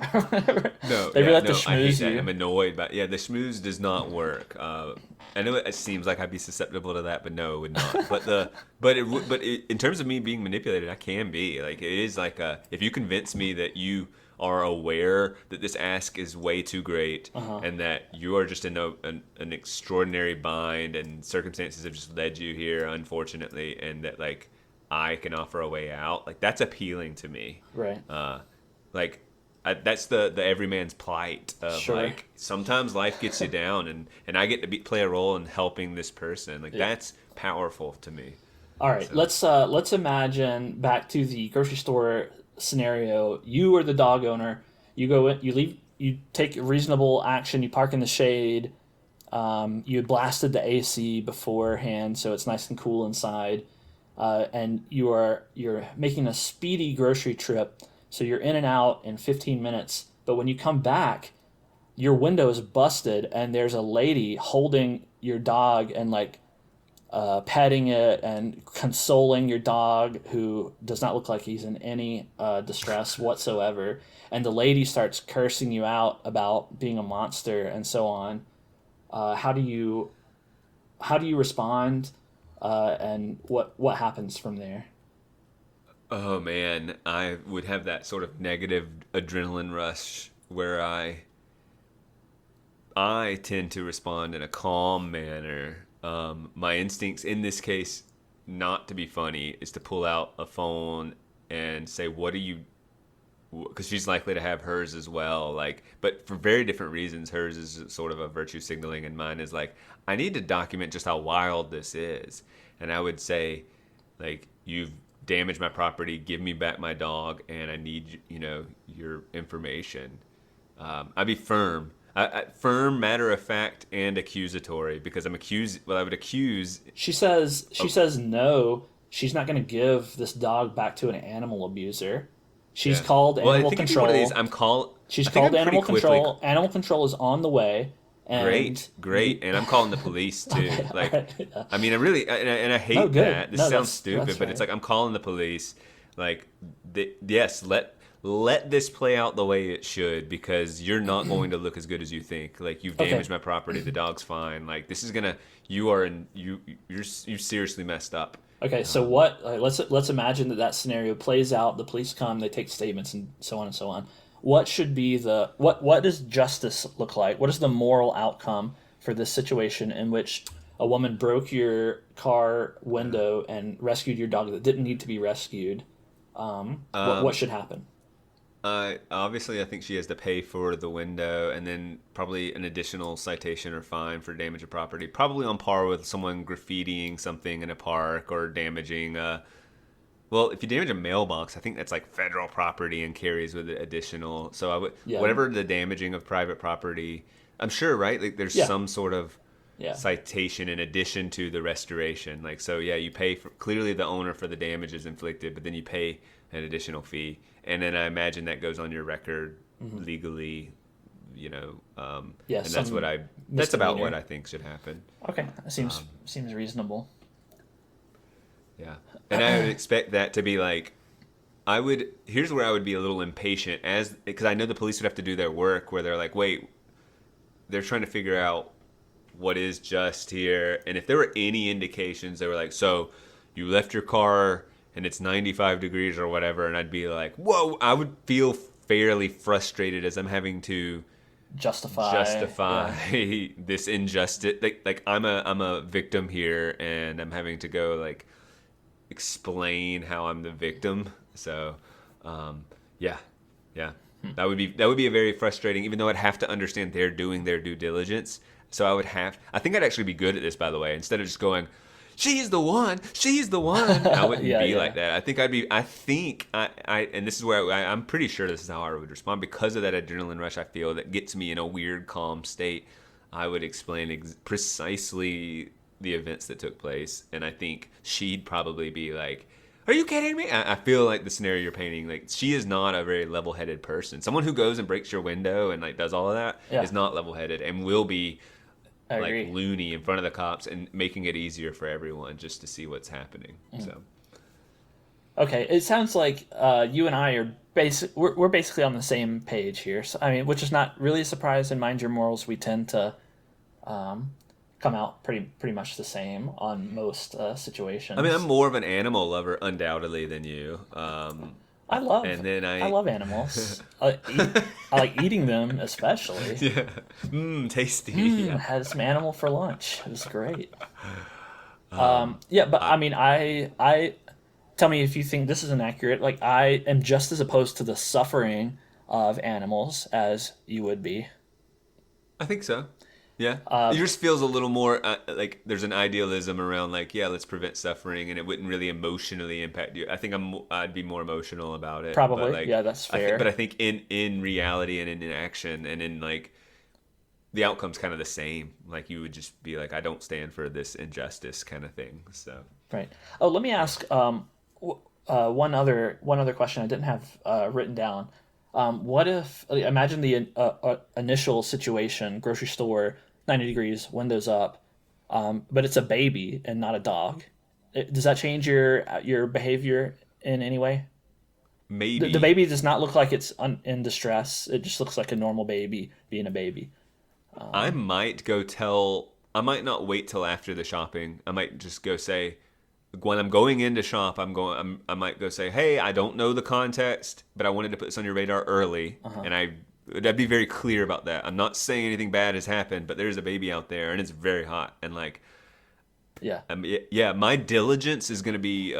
Speaker 3: No,
Speaker 2: they really like to
Speaker 3: I hate
Speaker 2: schmooze
Speaker 3: that.
Speaker 2: you.
Speaker 3: I'm annoyed, but the schmooze does not work. I know it seems like I'd be susceptible to that, but no, it would not. But in terms of me being manipulated, I can be. Like it is like if you convince me that you are aware that this ask is way too great and that you are just in an extraordinary bind and circumstances have just led you here, unfortunately, and that like. I can offer a way out. Like that's appealing to me.
Speaker 2: Right.
Speaker 3: That's the everyman's plight of like sometimes life gets you down and I get to play a role in helping this person. Like that's powerful to me.
Speaker 2: All right. So. Let's imagine back to the grocery store scenario. You are the dog owner. You go in. You leave. You take reasonable action. You park in the shade. You had blasted the AC beforehand, so it's nice and cool inside. And you're making a speedy grocery trip, so you're in and out in 15 minutes. But when you come back, your window is busted, and there's a lady holding your dog and like petting it and consoling your dog, who does not look like he's in any distress whatsoever. And the lady starts cursing you out about being a monster and so on. How do you respond? And what happens from there?
Speaker 3: Oh man, I would have that sort of negative adrenaline rush where I tend to respond in a calm manner. My instincts in this case, not to be funny, is to pull out a phone and say, "What do you?" Because she's likely to have hers as well. Like, but for very different reasons. Hers is sort of a virtue signaling, and mine is like, I need to document just how wild this is. And I would say, like, you've damaged my property. Give me back my dog, and I need your information. I'd be firm. Firm, matter of fact, and accusatory, because I'm accused. Well, I would accuse.
Speaker 2: She says no. She's not going to give this dog back to an animal abuser. She's
Speaker 3: Yeah.
Speaker 2: called
Speaker 3: Well, I
Speaker 2: animal
Speaker 3: think it'd be one of
Speaker 2: control.
Speaker 3: these. I'm call.
Speaker 2: She's
Speaker 3: I think
Speaker 2: called
Speaker 3: I'm pretty
Speaker 2: animal
Speaker 3: quickly-
Speaker 2: control. Animal control is on the way. And
Speaker 3: Great, and I'm calling the police too.
Speaker 2: Okay,
Speaker 3: Like,
Speaker 2: alright, yeah.
Speaker 3: I mean, I really, and I hate
Speaker 2: No, good.
Speaker 3: that. This
Speaker 2: No,
Speaker 3: sounds
Speaker 2: that's
Speaker 3: stupid, but
Speaker 2: fair.
Speaker 3: it's like I'm calling the police. Like, yes, let this play out the way it should, because you're not going to look as good as you think. Like, you've
Speaker 2: Okay.
Speaker 3: damaged my property. The dog's fine. Like, this is gonna. You seriously messed up.
Speaker 2: Okay, so what? Let's imagine that scenario plays out. The police come, they take statements, and so on and so on. What should be what does justice look like? What is the moral outcome for this situation in which a woman broke your car window and rescued your dog that didn't need to be rescued? What should happen?
Speaker 3: Obviously, I think she has to pay for the window, and then probably an additional citation or fine for damage of property, probably on par with someone graffitiing something in a park or damaging. Well, if you damage a mailbox, I think that's like federal property and carries with it additional. So I would,
Speaker 2: Yeah.
Speaker 3: whatever the damaging of private property, I'm sure, right? Like, there's
Speaker 2: Yeah.
Speaker 3: some sort of
Speaker 2: Yeah.
Speaker 3: citation in addition to the restoration. Like, so yeah, you pay for, clearly the owner for the damages inflicted, but then you pay an additional fee, and then I imagine that goes on your record legally.
Speaker 2: Yeah,
Speaker 3: And that's
Speaker 2: some
Speaker 3: that's about
Speaker 2: misdemeanor.
Speaker 3: what I think should happen.
Speaker 2: Okay, that seems reasonable.
Speaker 3: Yeah, and I would expect that to be like, here's where I would be a little impatient, because I know the police would have to do their work, where they're like, wait, they're trying to figure out what is just here, and if there were any indications, they were like, so you left your car and it's 95 degrees or whatever, and I'd be like, whoa, I would feel fairly frustrated as I'm having to justify this injustice. Like I'm a victim here, and I'm having to go like explain how I'm the victim. So yeah, that would be a very frustrating, even though I'd have to understand they're doing their due diligence. So I think I'd actually be good at this, by the way, instead of just going, she's the one, I wouldn't
Speaker 2: Yeah,
Speaker 3: be
Speaker 2: yeah.
Speaker 3: like that. And this is where I'm pretty sure this is how I would respond, because of that adrenaline rush I feel that gets me in a weird calm state. I would explain precisely the events that took place, and I think she'd probably be like, are you kidding me? I feel like the scenario you're painting, like, she is not a very level-headed person. Someone who goes and breaks your window and like does all of that is not level-headed, and will be
Speaker 2: I
Speaker 3: like
Speaker 2: agree.
Speaker 3: loony in front of the cops and making it easier for everyone just to see what's happening. So
Speaker 2: Okay, it sounds like you and I are we're basically on the same page here. So, I mean, which is not really a surprise. In Mind Your Morals, we tend to come out pretty much the same on most situations.
Speaker 3: I mean, I'm more of an animal lover, undoubtedly, than you.
Speaker 2: I love
Speaker 3: I
Speaker 2: love animals. I like eating them, especially.
Speaker 3: Yeah, tasty.
Speaker 2: I had some animal for lunch. It was great. Yeah, but I mean, I tell me if you think this is inaccurate. Like, I am just as opposed to the suffering of animals as you would be.
Speaker 3: I think so. Yeah, it just feels a little more like there's an idealism around, like, yeah, let's prevent suffering, and it wouldn't really emotionally impact you. I think I'd be more emotional about it.
Speaker 2: Probably,
Speaker 3: but, like,
Speaker 2: yeah, that's fair.
Speaker 3: But I think in reality and in action and in like the outcome's kind of the same. Like, you would just be like, I don't stand for this injustice kind of thing. So
Speaker 2: Right. Oh, let me ask one other question I didn't have written down. What if imagine the initial situation, grocery store, 90 degrees, windows up, but it's a baby and not a dog. Does that change your behavior in any way?
Speaker 3: maybe
Speaker 2: The baby does not look like it's in distress. It just looks like a normal baby being a baby.
Speaker 3: I might not wait till after the shopping. I might just go say, when I'm going in to shop, I might go say, hey, I don't know the context, but I wanted to put this on your radar early. And I'd be very clear about that. I'm not saying anything bad has happened, but there's a baby out there and it's very hot. And like,
Speaker 2: Yeah.
Speaker 3: yeah, my diligence is going to be,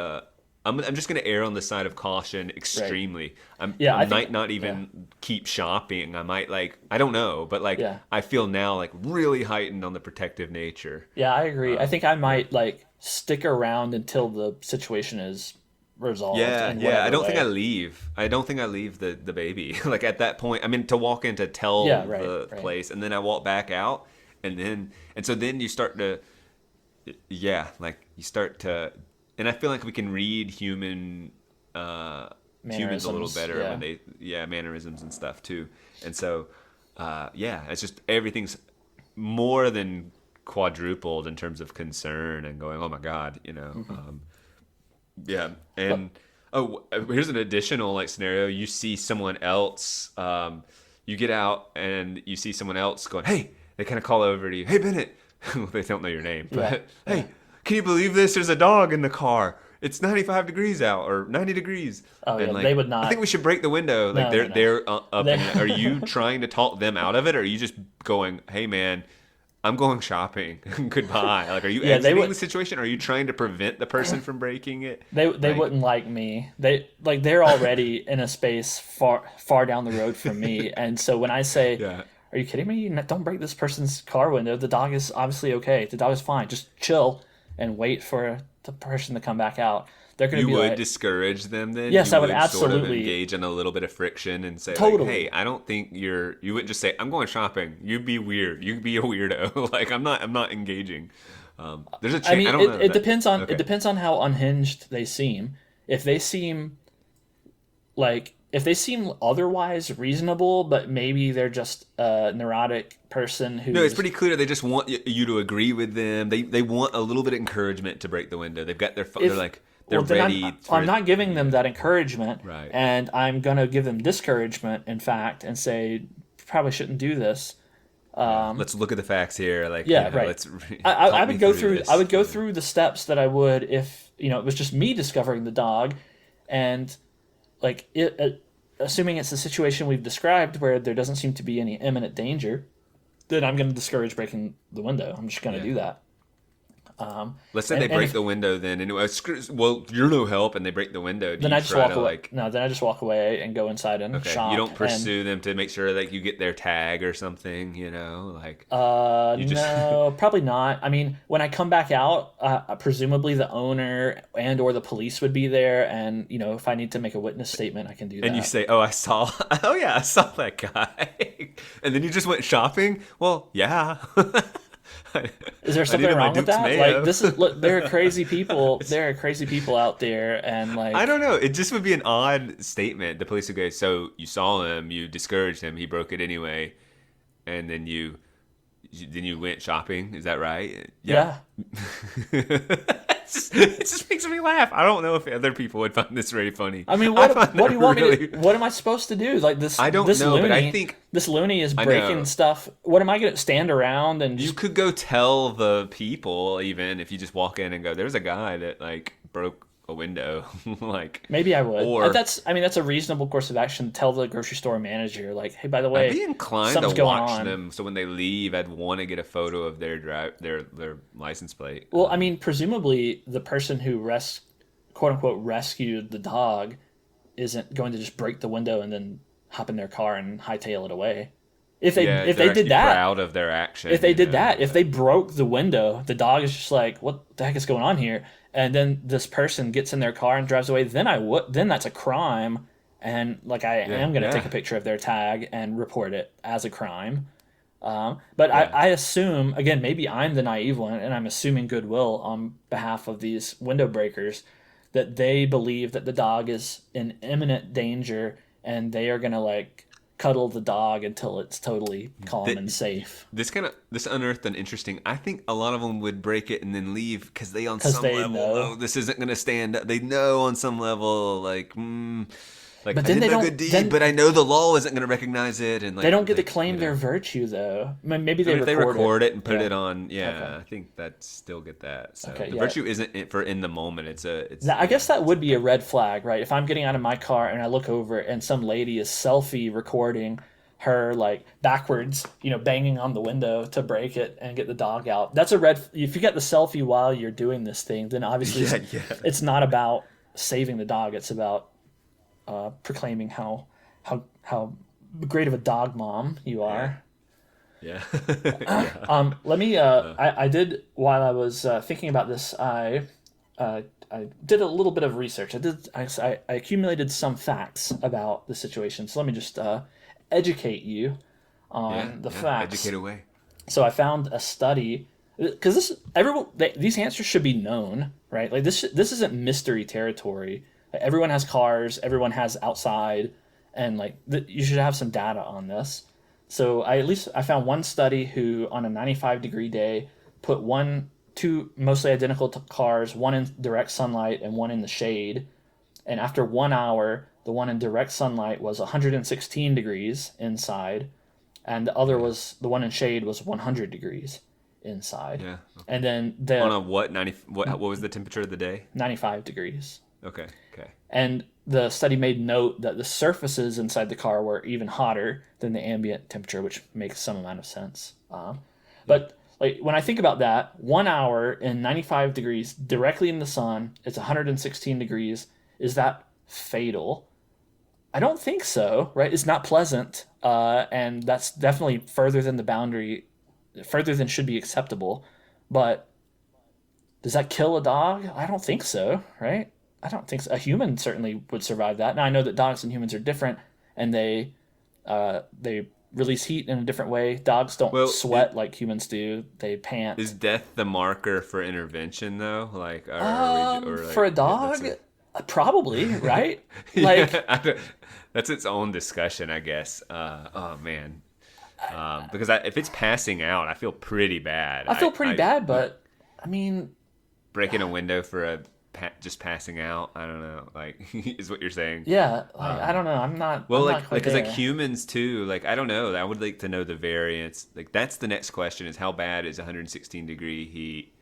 Speaker 3: I'm just going to err on the side of caution extremely. I might not even keep shopping. I might I don't know, but I feel now really heightened on the protective nature.
Speaker 2: Yeah, I agree. I think I might stick around until the situation is resolved.
Speaker 3: Yeah,
Speaker 2: in
Speaker 3: yeah. I
Speaker 2: whatever
Speaker 3: don't think I
Speaker 2: way.
Speaker 3: leave. I don't think I leave the baby. Like at that point, I mean, to walk in to tell
Speaker 2: Yeah, right,
Speaker 3: the
Speaker 2: right.
Speaker 3: place, and then I walk back out, and so then you start to, yeah, like you start to, and I feel like we can read humans a little
Speaker 2: Mannerisms.
Speaker 3: better
Speaker 2: Yeah.
Speaker 3: when they, yeah, mannerisms and stuff too, and so, yeah, it's just everything's more than quadrupled in terms of concern and going, oh my God, yeah,
Speaker 2: But
Speaker 3: and oh, here's an additional like scenario. You see someone else. You get out and you see someone else going, "Hey!" They kind of call over to you, "Hey, Bennett." They don't know your name,
Speaker 2: yeah,
Speaker 3: but
Speaker 2: yeah.
Speaker 3: hey, can you believe this? There's a dog in the car. It's 95 degrees out or 90 degrees,
Speaker 2: Oh yeah,
Speaker 3: and
Speaker 2: they
Speaker 3: like
Speaker 2: would
Speaker 3: I think
Speaker 2: not.
Speaker 3: we should break the window. Like
Speaker 2: No, no, no.
Speaker 3: they're up
Speaker 2: They,
Speaker 3: and are you trying to talk them out of it, or are you just going, "Hey, man"? I'm going shopping. Goodbye. Like, are you
Speaker 2: yeah, they
Speaker 3: exiting
Speaker 2: would.
Speaker 3: the situation? Or are you trying to prevent the person from breaking it?
Speaker 2: They
Speaker 3: Like,
Speaker 2: wouldn't like me. They're already in a space far down the road from me, and so when I say,
Speaker 3: yeah.
Speaker 2: "Are you kidding me? Don't break this person's car window. The dog is obviously okay. The dog is fine. Just chill and wait for the person to come back out." They're gonna
Speaker 3: You
Speaker 2: be
Speaker 3: would
Speaker 2: like,
Speaker 3: discourage them then?
Speaker 2: "Yes,
Speaker 3: You
Speaker 2: I would
Speaker 3: would sort of
Speaker 2: absolutely,
Speaker 3: engage in a little bit of friction and say, like, hey,
Speaker 2: totally."
Speaker 3: I don't think you wouldn't just say, I'm going shopping. You'd be weird. You'd be a weirdo. Like, I'm not engaging. There's a
Speaker 2: I
Speaker 3: chance.
Speaker 2: mean,
Speaker 3: I don't know.
Speaker 2: it depends on
Speaker 3: Okay.
Speaker 2: how unhinged they seem. If they seem if they seem otherwise reasonable, but maybe they're just a neurotic person
Speaker 3: No, it's
Speaker 2: who's
Speaker 3: pretty clear they just want you to agree with them. They want a little bit of encouragement to break the window. They've got they're
Speaker 2: if
Speaker 3: like, they're
Speaker 2: well, then
Speaker 3: ready for
Speaker 2: I'm
Speaker 3: it.
Speaker 2: not giving them
Speaker 3: Yeah,
Speaker 2: that encouragement,
Speaker 3: right.
Speaker 2: and I'm gonna give them discouragement, in fact, and say probably shouldn't do this.
Speaker 3: Yeah. Let's look at the facts here. Like,
Speaker 2: Yeah, right.
Speaker 3: let's
Speaker 2: I
Speaker 3: talk me
Speaker 2: would go
Speaker 3: through
Speaker 2: through
Speaker 3: this.
Speaker 2: I would go through the steps that I would if it was just me discovering the dog, and like assuming it's the situation we've described where there doesn't seem to be any imminent danger, then I'm going to discourage breaking the window. I'm just going to
Speaker 3: Yeah.
Speaker 2: do that.
Speaker 3: Let's say
Speaker 2: And,
Speaker 3: they
Speaker 2: and
Speaker 3: break
Speaker 2: if,
Speaker 3: the window then. Anyway, well, you're no help, and they break the window. Do
Speaker 2: then
Speaker 3: you
Speaker 2: I just
Speaker 3: try
Speaker 2: walk
Speaker 3: to
Speaker 2: away.
Speaker 3: like?
Speaker 2: No, then I just walk away and go inside and
Speaker 3: Okay,
Speaker 2: shop.
Speaker 3: you don't
Speaker 2: And
Speaker 3: pursue them to make sure that you get their tag or something. Like you just
Speaker 2: no, probably not. I mean, when I come back out, presumably the owner and or the police would be there, and if I need to make a witness statement, I can do that.
Speaker 3: and you say, "Oh, I saw. Oh yeah, I saw that guy." And then you just went shopping. Well, yeah.
Speaker 2: Is there
Speaker 3: I
Speaker 2: something
Speaker 3: needed my
Speaker 2: wrong with
Speaker 3: Duke's
Speaker 2: that?
Speaker 3: mayo.
Speaker 2: Like this is look, there are crazy people. There are crazy people out there, and like
Speaker 3: I don't know. It just would be an odd statement. The police would go, "So you saw him, you discouraged him, he broke it anyway, and then you went shopping. Is that right?"
Speaker 2: yeah.
Speaker 3: It just makes me laugh. I don't know if other people would find this very funny.
Speaker 2: I mean,
Speaker 3: find
Speaker 2: what
Speaker 3: that
Speaker 2: do you want me
Speaker 3: really-
Speaker 2: to? What am I supposed to do? Like this?
Speaker 3: I don't
Speaker 2: this
Speaker 3: know,
Speaker 2: loony,
Speaker 3: but I think
Speaker 2: this loony is
Speaker 3: I
Speaker 2: breaking
Speaker 3: know.
Speaker 2: stuff. What am I going to stand around and
Speaker 3: you
Speaker 2: just?
Speaker 3: could go tell the people, even if you just walk in and go, "There's a guy that like broke a window." Like
Speaker 2: Maybe I would.
Speaker 3: Or
Speaker 2: That's a reasonable course of action. Tell the grocery store manager, like, hey, by the way,
Speaker 3: I'd be inclined
Speaker 2: something's
Speaker 3: to
Speaker 2: going
Speaker 3: watch
Speaker 2: on.
Speaker 3: them, so when they leave, I'd want to get a photo of their their license plate.
Speaker 2: Well, I mean, presumably the person who quote unquote rescued the dog isn't going to just break the window and then hop in their car and hightail it away. If they
Speaker 3: yeah,
Speaker 2: if
Speaker 3: they're
Speaker 2: they did
Speaker 3: actually
Speaker 2: that,
Speaker 3: proud of their action.
Speaker 2: if they
Speaker 3: you
Speaker 2: did
Speaker 3: know?
Speaker 2: that, if they broke the window, the dog is just like, what the heck is going on here? And then this person gets in their car and drives away. Then that's a crime, and like I am going to
Speaker 3: yeah.
Speaker 2: take a picture of their tag and report it as a crime. But I assume, again, maybe I'm the naive one, and I'm assuming goodwill on behalf of these window breakers, that they believe that the dog is in imminent danger, and they are going to like cuddle the dog until it's totally calm and safe.
Speaker 3: This unearthed an interesting. I think a lot of them would break it and then leave because they on
Speaker 2: 'Cause
Speaker 3: some
Speaker 2: they
Speaker 3: level
Speaker 2: know.
Speaker 3: know this isn't going to stand up. They know on some level like. Like,
Speaker 2: But
Speaker 3: I
Speaker 2: then
Speaker 3: did
Speaker 2: they
Speaker 3: no
Speaker 2: don't-
Speaker 3: good deed,
Speaker 2: then-
Speaker 3: but I know the law isn't going to recognize it, and like
Speaker 2: They don't get to
Speaker 3: like,
Speaker 2: claim their virtue, though. I mean, maybe
Speaker 3: I mean, if they record it and put
Speaker 2: Yeah.
Speaker 3: it on, yeah,
Speaker 2: Okay.
Speaker 3: I think that still get that. So
Speaker 2: Okay,
Speaker 3: the
Speaker 2: yeah.
Speaker 3: virtue isn't for in the moment. It's
Speaker 2: I guess that would be a red flag, right? If I'm getting out of my car and I look over and some lady is selfie recording her like backwards, banging on the window to break it and get the dog out. That's a red. If you get the selfie while you're doing this thing, then obviously it's not about saving the dog. It's about proclaiming how great of a dog mom you are.
Speaker 3: yeah.
Speaker 2: Let me. I did while I was thinking about this. I I did a little bit of research. I accumulated some facts about the situation. So let me just educate you on the facts.
Speaker 3: Educate away.
Speaker 2: So I found a study because these answers should be known, right? Like this isn't mystery territory. Like, everyone has cars, everyone has outside, and like you should have some data on this. So I found one study who on a 95-degree day put two mostly identical cars, one in direct sunlight and one in the shade, and after 1 hour, the one in direct sunlight was 116 degrees inside, and the one in shade was 100 degrees inside.
Speaker 3: Yeah. Okay.
Speaker 2: And then
Speaker 3: on a what what was the temperature of the day?
Speaker 2: 95 degrees.
Speaker 3: Okay.
Speaker 2: And the study made note that the surfaces inside the car were even hotter than the ambient temperature, which makes some amount of sense. But like when I think about that, 1 hour in 95 degrees directly in the sun, it's 116 degrees. Is that fatal? I don't think so, right? It's not pleasant, and that's definitely further than the boundary, further than should be acceptable. But does that kill a dog? I don't think so, right? I don't think so. A human certainly would survive that. Now I know that dogs and humans are different, and they release heat in a different way. Dogs don't sweat like humans do; they pant.
Speaker 3: Is death the marker for intervention, though? Like,
Speaker 2: for a dog, probably, right? Like,
Speaker 3: that's its own discussion, I guess. Oh man, because if it's passing out, I feel pretty bad.
Speaker 2: I feel pretty bad, but I mean,
Speaker 3: breaking a window for just passing out, I don't know, like is what you're saying.
Speaker 2: Yeah, like, I don't know. I'm not.
Speaker 3: Well,
Speaker 2: I'm
Speaker 3: because like humans too, like I don't know. I would like to know the variance. Like that's the next question: is how bad is 116-degree heat?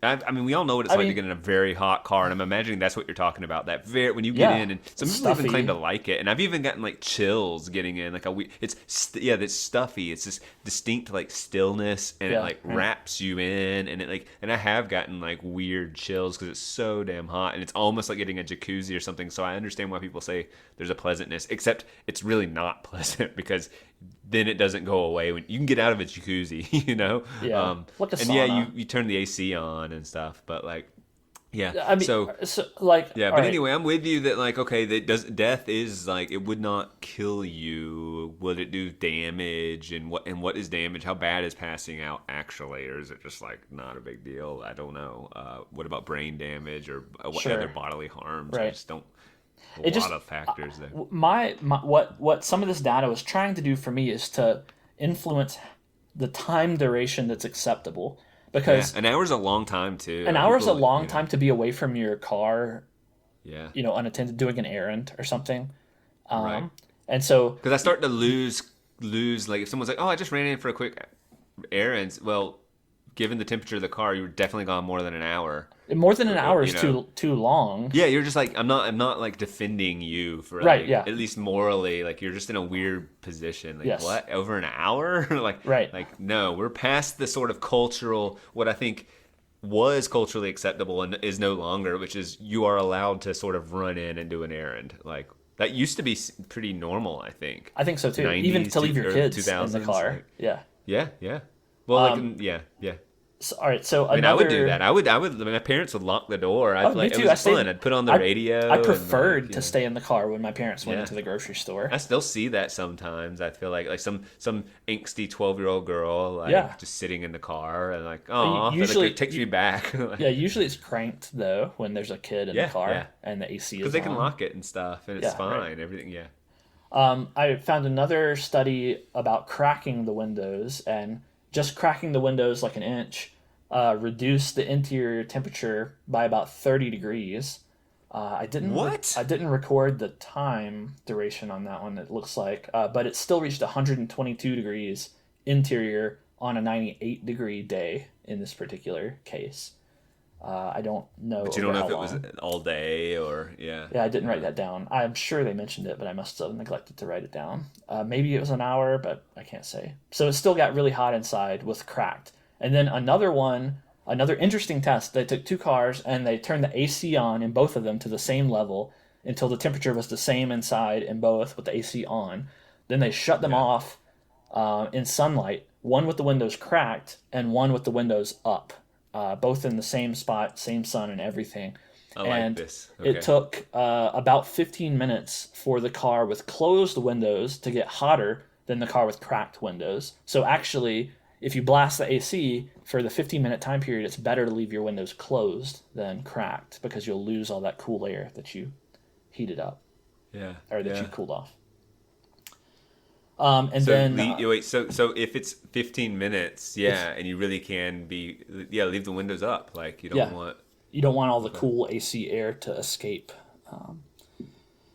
Speaker 3: I mean, we all know what it's like to get in a very hot car, and I'm imagining that's what you're talking about. That when you get in, and some people even claim to like it, and I've even gotten like chills getting in. Like it's stuffy. It's this distinct like stillness, and it like wraps you in, and and I have gotten like weird chills because it's so damn hot, and it's almost like getting a jacuzzi or something. So I understand why people say there's a pleasantness, except it's really not pleasant because then it doesn't go away when you can get out of a jacuzzi, you know?
Speaker 2: Yeah. Like a
Speaker 3: and
Speaker 2: sauna.
Speaker 3: you turn the AC on and stuff, but like, yeah.
Speaker 2: I mean,
Speaker 3: so
Speaker 2: like,
Speaker 3: yeah, but anyway, I'm with you that like, okay, death is like, it would not kill you. Would it do damage? And what is damage? How bad is passing out actually? Or is it just like not a big deal? I don't know. What about brain damage or what other bodily harms?
Speaker 2: Right.
Speaker 3: I just don't. A lot of factors there.
Speaker 2: What some of this data was trying to do for me is to influence the time duration that's acceptable, because
Speaker 3: an hour's a long time too.
Speaker 2: An hour's a long time to be away from your car.
Speaker 3: Yeah.
Speaker 2: Unattended, doing an errand or something.
Speaker 3: Right.
Speaker 2: And so
Speaker 3: because I start to lose like if someone's like, oh, I just ran in for a quick errand. Well, given the temperature of the car, you were definitely gone more than an hour.
Speaker 2: More than an hour is too long.
Speaker 3: Yeah, you're just like I'm not like defending you for at least morally, like you're just in a weird position. Like what? Over an hour? Like no, we're past the sort of cultural what I think was culturally acceptable and is no longer, which is you are allowed to sort of run in and do an errand. Like that used to be pretty normal, I think.
Speaker 2: I think so too. Even to leave your kids in the car.
Speaker 3: Like, yeah. Well, yeah.
Speaker 2: All right, so
Speaker 3: I would do that. I would. My parents would lock the door.
Speaker 2: Me too.
Speaker 3: It was fun. I'd put on the radio.
Speaker 2: I preferred to stay in the car when my parents went into the grocery store.
Speaker 3: I still see that sometimes. I feel like some angsty 12-year-old girl just sitting in the car and like, oh, usually it takes me back.
Speaker 2: Usually it's cranked though when there's a kid in the car and the AC is on.
Speaker 3: Because they can lock it and stuff, and it's fine. Right. Everything,
Speaker 2: I found another study about cracking the windows, and just cracking the windows like an inch reduced the interior temperature by about 30 degrees. I didn't record the time duration on that one, it looks like, but it still reached 122 degrees interior on a 98-degree day in this particular case. I don't know.
Speaker 3: But you don't know if it was all day or
Speaker 2: Yeah, I didn't write that down. I'm sure they mentioned it, but I must have neglected to write it down. Maybe it was an hour, but I can't say. So it still got really hot inside with cracked. And then another interesting test. They took two cars and they turned the AC on in both of them to the same level until the temperature was the same inside in both with the AC on. Then they shut them off in sunlight, one with the windows cracked and one with the windows up. both in the same spot, same sun and everything.
Speaker 3: I like this. Okay.
Speaker 2: It took about 15 minutes for the car with closed windows to get hotter than the car with cracked windows. So actually, if you blast the AC for the 15-minute time period, it's better to leave your windows closed than cracked because you'll lose all that cool air that you heated up.
Speaker 3: Yeah.
Speaker 2: Or that
Speaker 3: yeah.
Speaker 2: you cooled off.
Speaker 3: So if it's 15 minutes, and you really can leave the windows up. Like you don't want.
Speaker 2: You don't want all the cool AC air to escape.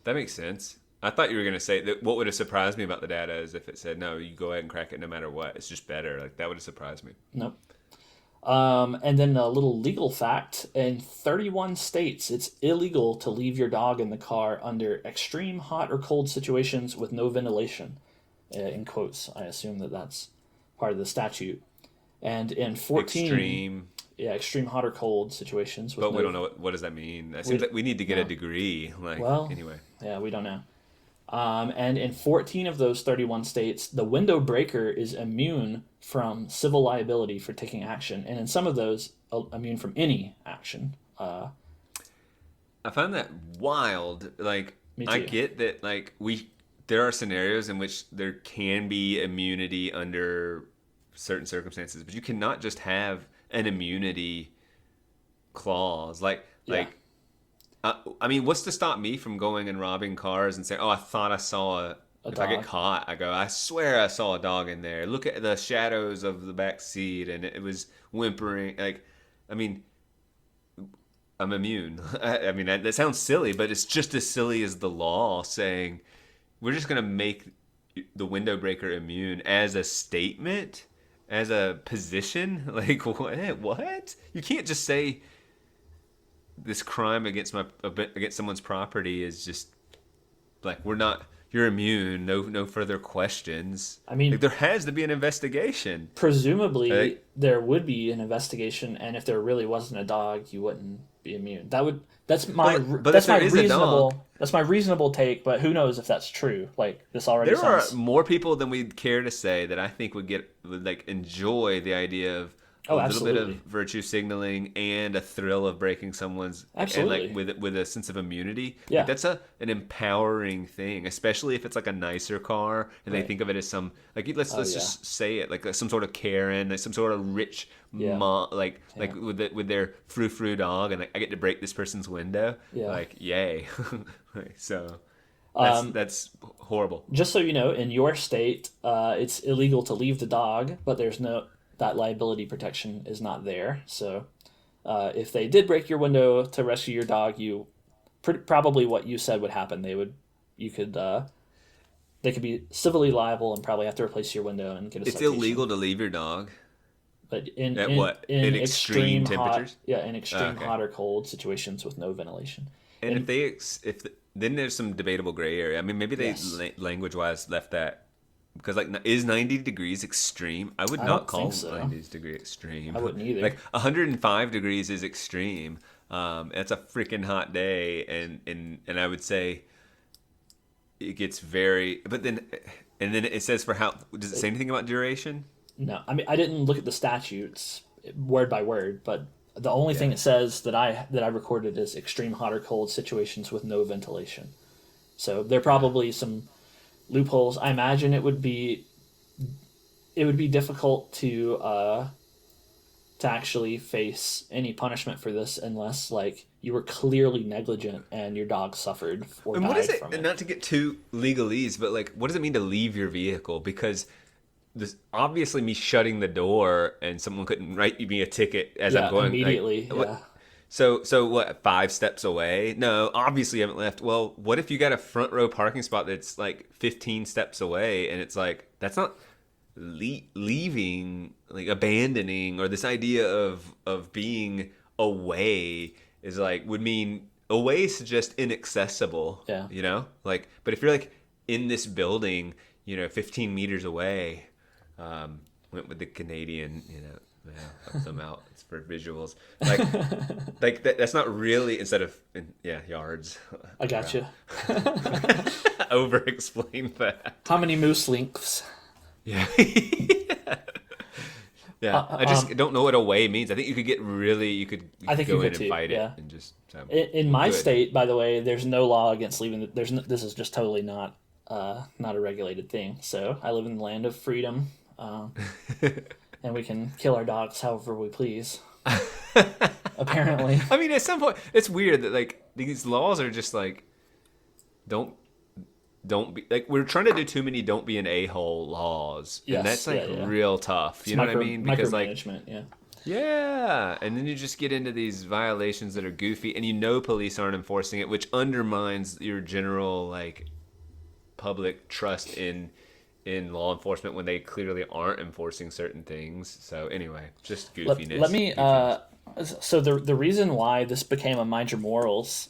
Speaker 3: That makes sense. I thought you were going to say that what would have surprised me about the data is if it said, no, you go ahead and crack it no matter what. It's just better. Like that would have surprised me.
Speaker 2: Nope. And then a little legal fact. In 31 states, it's illegal to leave your dog in the car under extreme hot or cold situations with no ventilation. In quotes. I assume that's part of the statute. And in 14... extreme hot or cold situations.
Speaker 3: But we don't know what does that mean. It seems like we need to get a degree. Anyway.
Speaker 2: Yeah, we don't know. And in 14 of those 31 states, the window breaker is immune from civil liability for taking action, and in some of those, immune from any action.
Speaker 3: I find that wild. Like,
Speaker 2: Me too.
Speaker 3: I get that. Like, there are scenarios in which there can be immunity under certain circumstances, but you cannot just have an immunity clause. I mean, what's to stop me from going and robbing cars and saying, "Oh, I thought I saw if I get caught, I go, I swear I saw a dog in there. Look at the shadows of the back seat, and it was whimpering." Like, I mean, I'm immune. I mean, that sounds silly, but it's just as silly as the law saying we're just gonna make the window breaker immune as a statement, as a position. Like, what? You can't just say this crime against someone's property is just like, you're immune, no further questions.
Speaker 2: I mean,
Speaker 3: like, there has to be an investigation.
Speaker 2: Presumably there would be an investigation, and if there really wasn't a dog, you wouldn't be immune. That's my reasonable take, but who knows if that's true. Like, this already
Speaker 3: are more people than we'd care to say that I think would enjoy the idea of a little bit of virtue signaling and a thrill of breaking someone's,
Speaker 2: absolutely,
Speaker 3: and like with a sense of immunity.
Speaker 2: Yeah,
Speaker 3: like, that's an empowering thing, especially if it's like a nicer car and they think of it as some, like, let's just say it, like some sort of Karen, like some sort of rich mom, like with their frou-frou dog, and I get to break this person's window. Like, yay. So that's horrible.
Speaker 2: Just so you know, in your state, it's illegal to leave the dog, but that liability protection is not there. So if they did break your window to rescue your dog, probably what you said would happen. They could be civilly liable and probably have to replace your window and get a citation.
Speaker 3: It's illegal to leave your dog.
Speaker 2: But in
Speaker 3: extreme temperatures?
Speaker 2: In extreme hot or cold situations with no ventilation.
Speaker 3: And then there's some debatable gray area. I mean, maybe they language-wise left that. Because, like, is 90 degrees extreme? I would not call 90 degrees extreme.
Speaker 2: I wouldn't either.
Speaker 3: Like, 105 degrees is extreme. It's a freaking hot day, and I would say it gets very. But then it says for how. Does it say anything about duration?
Speaker 2: No, I mean, I didn't look at the statutes word by word, but the only thing it says that I recorded is extreme hot or cold situations with no ventilation. So there are probably some loopholes. I imagine it would be difficult to actually face any punishment for this unless, like, you were clearly negligent and your dog suffered or died from it.
Speaker 3: And not to get too legalese, but, like, what does it mean to leave your vehicle? Because this obviously me shutting the door and someone couldn't write me a ticket as I'm going
Speaker 2: immediately.
Speaker 3: Like, So what, 5 steps away? No, obviously you haven't left. Well, what if you got a front row parking spot that's like 15 steps away, and it's like, that's not leaving, like abandoning, or this idea of being away is like, would mean away suggests inaccessible.
Speaker 2: Yeah.
Speaker 3: You know? Like, but if you're like in this building, 15 meters away, went with the Canadian, help them out. It's for visuals. Like that's not really, instead of yards.
Speaker 2: I gotcha.
Speaker 3: Over-explained that.
Speaker 2: How many moose lengths?
Speaker 3: Yeah. Yeah, I just don't know what away means. I think you could get really, you could
Speaker 2: I think
Speaker 3: go
Speaker 2: you
Speaker 3: in
Speaker 2: could
Speaker 3: and
Speaker 2: too,
Speaker 3: fight
Speaker 2: yeah.
Speaker 3: it and just. So,
Speaker 2: In my
Speaker 3: good.
Speaker 2: state, by the way, there's no law against leaving. This is just totally not a regulated thing. So I live in the land of freedom, and we can kill our dogs however we please. Apparently,
Speaker 3: I mean, at some point, it's weird that like these laws are just like, don't be like we're trying to do too many don't be an a-hole laws,
Speaker 2: yes,
Speaker 3: and that's like
Speaker 2: yeah.
Speaker 3: real tough. You know what I mean? Because like
Speaker 2: micromanagement, yeah.
Speaker 3: yeah, and then you just get into these violations that are goofy, and you know police aren't enforcing it, which undermines your general like public trust in law enforcement when they clearly aren't enforcing certain things. So anyway, just goofiness.
Speaker 2: Let me.
Speaker 3: goofiness.
Speaker 2: So the reason why this became a Mind Your Morals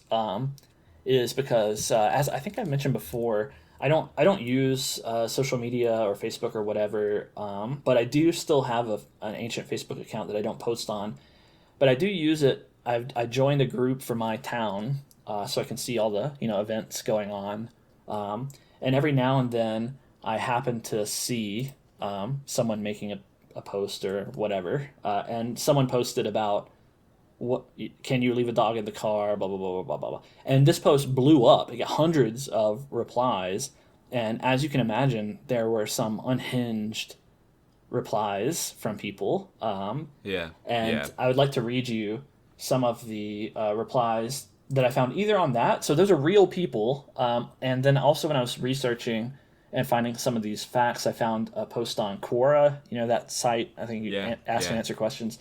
Speaker 2: is because as I think I mentioned before, I don't use social media or Facebook or whatever, but I do still have an ancient Facebook account that I don't post on, but I do use it. I joined a group for my town, so I can see all the events going on, and every now and then I happen to see someone making a post or whatever, and someone posted about what can you leave a dog in the car, blah blah blah blah blah blah blah. And this post blew up. It got hundreds of replies, and as you can imagine, there were some unhinged replies from people.
Speaker 3: Yeah.
Speaker 2: And
Speaker 3: yeah.
Speaker 2: I would like to read you some of the replies that I found either on that. So those are real people, and then also when I was researching and finding some of these facts, I found a post on Quora, that site. I think you ask and answer questions,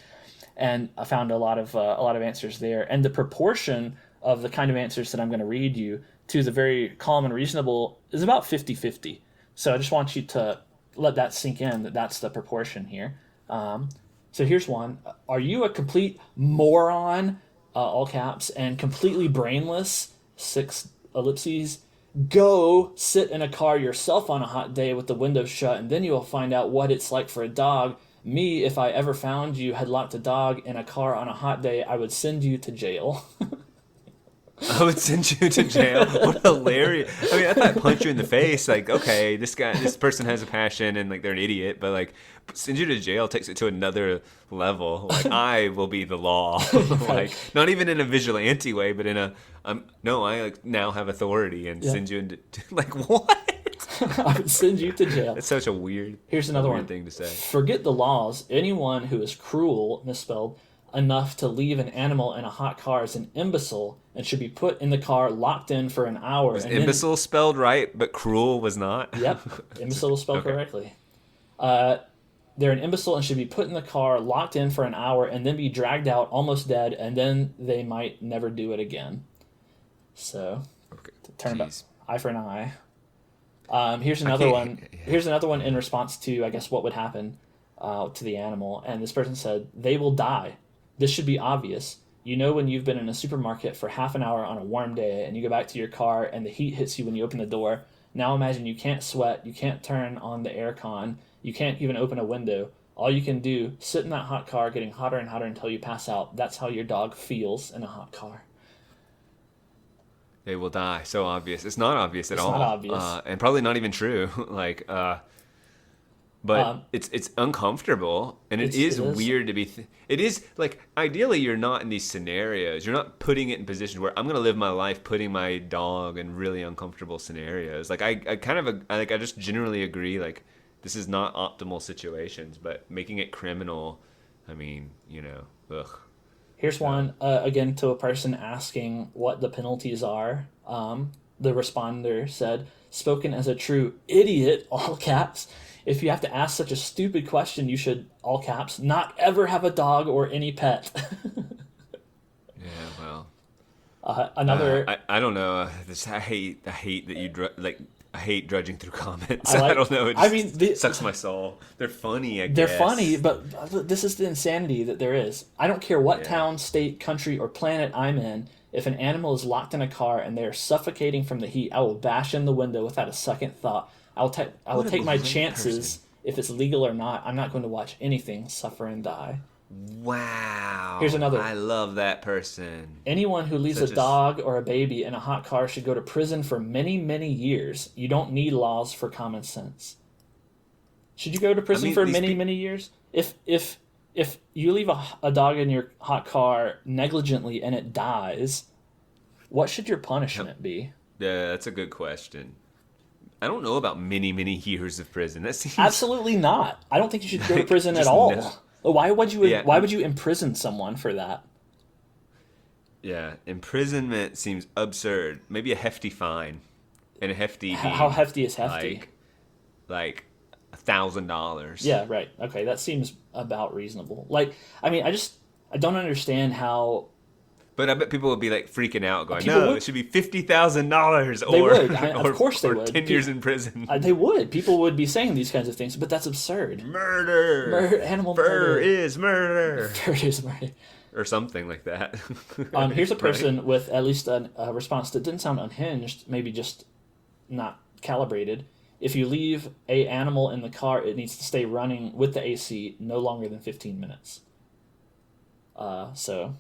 Speaker 2: and I found a lot of answers there. And the proportion of the kind of answers that I'm going to read you to the very calm and reasonable is about 50-50. So I just want you to let that sink in, that that's the proportion here. So here's one. Are you a complete moron, all caps, and completely brainless, 6 ellipses? Go sit in a car yourself on a hot day with the windows shut, and then you will find out what it's like for a dog. Me, if I ever found you had locked a dog in a car on a hot day, I would send you to jail.
Speaker 3: I would send you to jail. What hilarious! I mean, I thought I'd punch you in the face. Like, okay, this person has a passion, and like they're an idiot, but like, send you to jail takes it to another level. Like, I will be the law. Like, not even in a vigilante way, but in a no, I like now have authority and send you into like what?
Speaker 2: I would send you to jail.
Speaker 3: It's such a weird.
Speaker 2: Here's another
Speaker 3: weird
Speaker 2: one.
Speaker 3: thing to say.
Speaker 2: Forget the laws. Anyone who is cruel, misspelled, enough to leave an animal in a hot car is an imbecile and should be put in the car locked in for an hour.
Speaker 3: Was imbecile spelled right, but cruel was not?
Speaker 2: Yep, imbecile was spelled correctly. They're an imbecile and should be put in the car locked in for an hour and then be dragged out almost dead, and then they might never do it again. So, turn about eye for an eye. Here's another one. Yeah. Here's another one in response to, I guess, what would happen to the animal. And this person said, they will die. This should be obvious. You know when you've been in a supermarket for half an hour on a warm day and you go back to your car and the heat hits you when you open the door. Now imagine you can't sweat, you can't turn on the aircon, you can't even open a window. All you can do, sit in that hot car getting hotter and hotter until you pass out. That's how your dog feels in a hot car.
Speaker 3: They will die. So obvious. It's not obvious at all.
Speaker 2: It's not obvious.
Speaker 3: And probably not even true. Like, but it's uncomfortable, and it is weird to be. It is like ideally you're not in these scenarios. You're not putting it in positions where I'm going to live my life putting my dog in really uncomfortable scenarios. Like I just generally agree. Like this is not optimal situations, but making it criminal. I mean, ugh.
Speaker 2: Here's one again to a person asking what the penalties are. The responder said, "Spoken as a true idiot," all caps. If you have to ask such a stupid question, you should, all caps, not ever have a dog or any pet.
Speaker 3: Yeah, well.
Speaker 2: Another.
Speaker 3: I don't know. I hate that you I hate drudging through comments. I don't know. It just sucks my soul. They're funny, I guess.
Speaker 2: They're funny, but this is the insanity that there is. I don't care what town, state, country, or planet I'm in. If an animal is locked in a car and they are suffocating from the heat, I will bash in the window without a second thought. I will take my chances if it's legal or not. I'm not going to watch anything suffer and die.
Speaker 3: Wow.
Speaker 2: Here's another.
Speaker 3: I love that person.
Speaker 2: Anyone who leaves a dog or a baby in a hot car should go to prison for many, many years. You don't need laws for common sense. Should you go to prison for many, many years? If if you leave a dog in your hot car negligently and it dies, what should your punishment be?
Speaker 3: Yeah, that's a good question. I don't know about many, many years of prison. That seems
Speaker 2: Absolutely not. I don't think you should go to
Speaker 3: like,
Speaker 2: prison at
Speaker 3: just
Speaker 2: all.
Speaker 3: no.
Speaker 2: Why would you?
Speaker 3: Yeah.
Speaker 2: Why would you imprison someone for that?
Speaker 3: Yeah, imprisonment seems absurd. Maybe a hefty fine, and a hefty
Speaker 2: How
Speaker 3: being
Speaker 2: hefty is hefty?
Speaker 3: like $1,000.
Speaker 2: Yeah, right. Okay, that seems about reasonable. Like, I mean, I don't understand how
Speaker 3: But I bet people would be like freaking out, going,
Speaker 2: People
Speaker 3: "No,
Speaker 2: would.
Speaker 3: it should be $50,000
Speaker 2: They
Speaker 3: or
Speaker 2: would. Of course they
Speaker 3: or
Speaker 2: would.
Speaker 3: 10 years in prison."
Speaker 2: they would. People would be saying these kinds of things, but that's absurd.
Speaker 3: Murder,
Speaker 2: Animal
Speaker 3: Fur
Speaker 2: murder.
Speaker 3: is murder,
Speaker 2: Murder is murder.
Speaker 3: or something like that.
Speaker 2: Here's a
Speaker 3: Right?
Speaker 2: person with at least a response that didn't sound unhinged, maybe just not calibrated. If you leave a animal in the car, it needs to stay running with the AC no longer than 15 minutes. So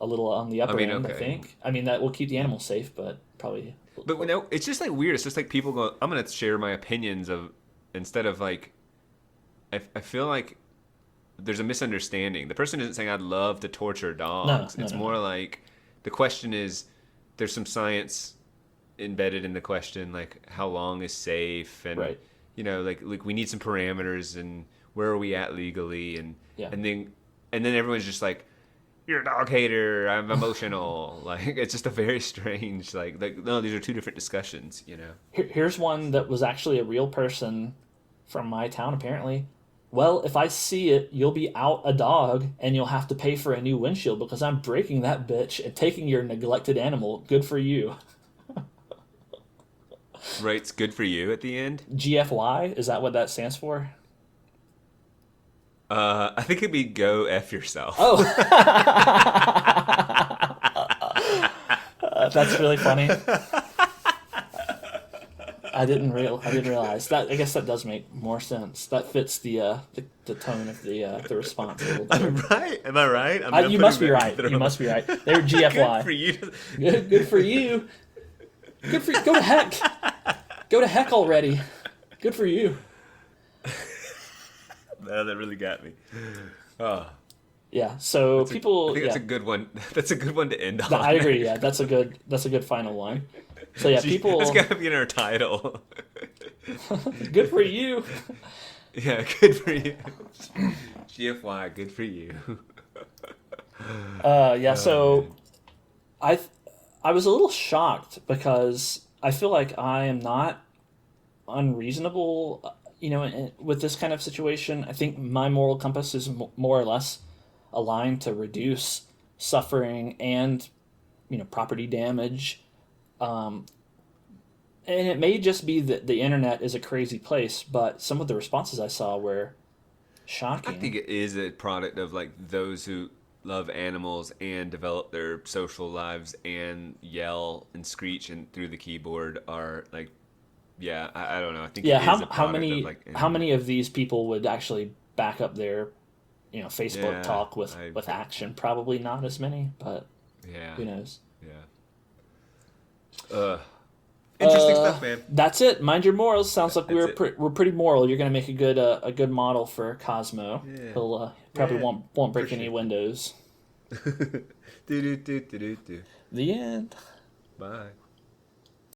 Speaker 2: a little on the upper
Speaker 3: mean,
Speaker 2: end, I
Speaker 3: okay.
Speaker 2: think. I mean, that will keep the animal safe, but probably.
Speaker 3: But it's just like weird. It's just like people go, "I'm gonna share my opinions of," instead of like, I feel like there's a misunderstanding. The person isn't saying I'd love to torture dogs.
Speaker 2: No,
Speaker 3: It's
Speaker 2: no,
Speaker 3: more like the question is, there's some science embedded in the question, like how long is safe, and
Speaker 2: Right.
Speaker 3: like we need some parameters, and where are we at legally, and
Speaker 2: Yeah.
Speaker 3: and then everyone's just like, "You're a dog hater. I'm emotional." Like it's just a very strange like no, these are two different discussions.
Speaker 2: Here's one that was actually a real person from my town, apparently. Well, if I see it, you'll be out a dog, and you'll have to pay for a new windshield because I'm breaking that bitch and taking your neglected animal. Good for you.
Speaker 3: Right, it's good for you at the end.
Speaker 2: GFY, is that what that stands for?
Speaker 3: I think it'd be go F yourself.
Speaker 2: Oh, that's really funny. I didn't realize that. I guess that does make more sense. That fits the tone of the response a little better.
Speaker 3: Right? Am I right? I'm not
Speaker 2: You must be
Speaker 3: putting
Speaker 2: right.
Speaker 3: that
Speaker 2: You must be right. They were
Speaker 3: Good
Speaker 2: GFY.
Speaker 3: for you.
Speaker 2: Good for you. Good for you. Go to heck. Go to heck already. Good for you.
Speaker 3: No, that really got me. Oh,
Speaker 2: Yeah. So people.
Speaker 3: I think that's
Speaker 2: yeah.
Speaker 3: a good one. That's a good one to end on.
Speaker 2: I agree. Yeah, that's a good final one. So yeah, people.
Speaker 3: That's gotta be in our title.
Speaker 2: Good for you.
Speaker 3: Yeah, good for you. GFY, good for you.
Speaker 2: Yeah. So, I was a little shocked because I feel like I am not unreasonable. With this kind of situation, I think my moral compass is more or less aligned to reduce suffering and property damage. And it may just be that the internet is a crazy place, but some of the responses I saw were shocking.
Speaker 3: I think it is a product of like those who love animals and develop their social lives and yell and screech and through the keyboard are like, yeah, I don't know. I think
Speaker 2: Yeah,
Speaker 3: it is a
Speaker 2: how
Speaker 3: product
Speaker 2: many
Speaker 3: of like
Speaker 2: how many of these people would actually back up their Facebook
Speaker 3: Yeah,
Speaker 2: talk with
Speaker 3: I-
Speaker 2: action? Probably not as many, but
Speaker 3: yeah,
Speaker 2: who knows?
Speaker 3: yeah. Interesting stuff, man.
Speaker 2: That's it. Mind your morals. Sounds like
Speaker 3: That's it.
Speaker 2: we're pretty moral. You're gonna make a good model for Cosmo.
Speaker 3: Yeah.
Speaker 2: He'll probably
Speaker 3: Yeah,
Speaker 2: won't break
Speaker 3: for
Speaker 2: any
Speaker 3: sure.
Speaker 2: windows.
Speaker 3: Do.
Speaker 2: The end.
Speaker 3: Bye.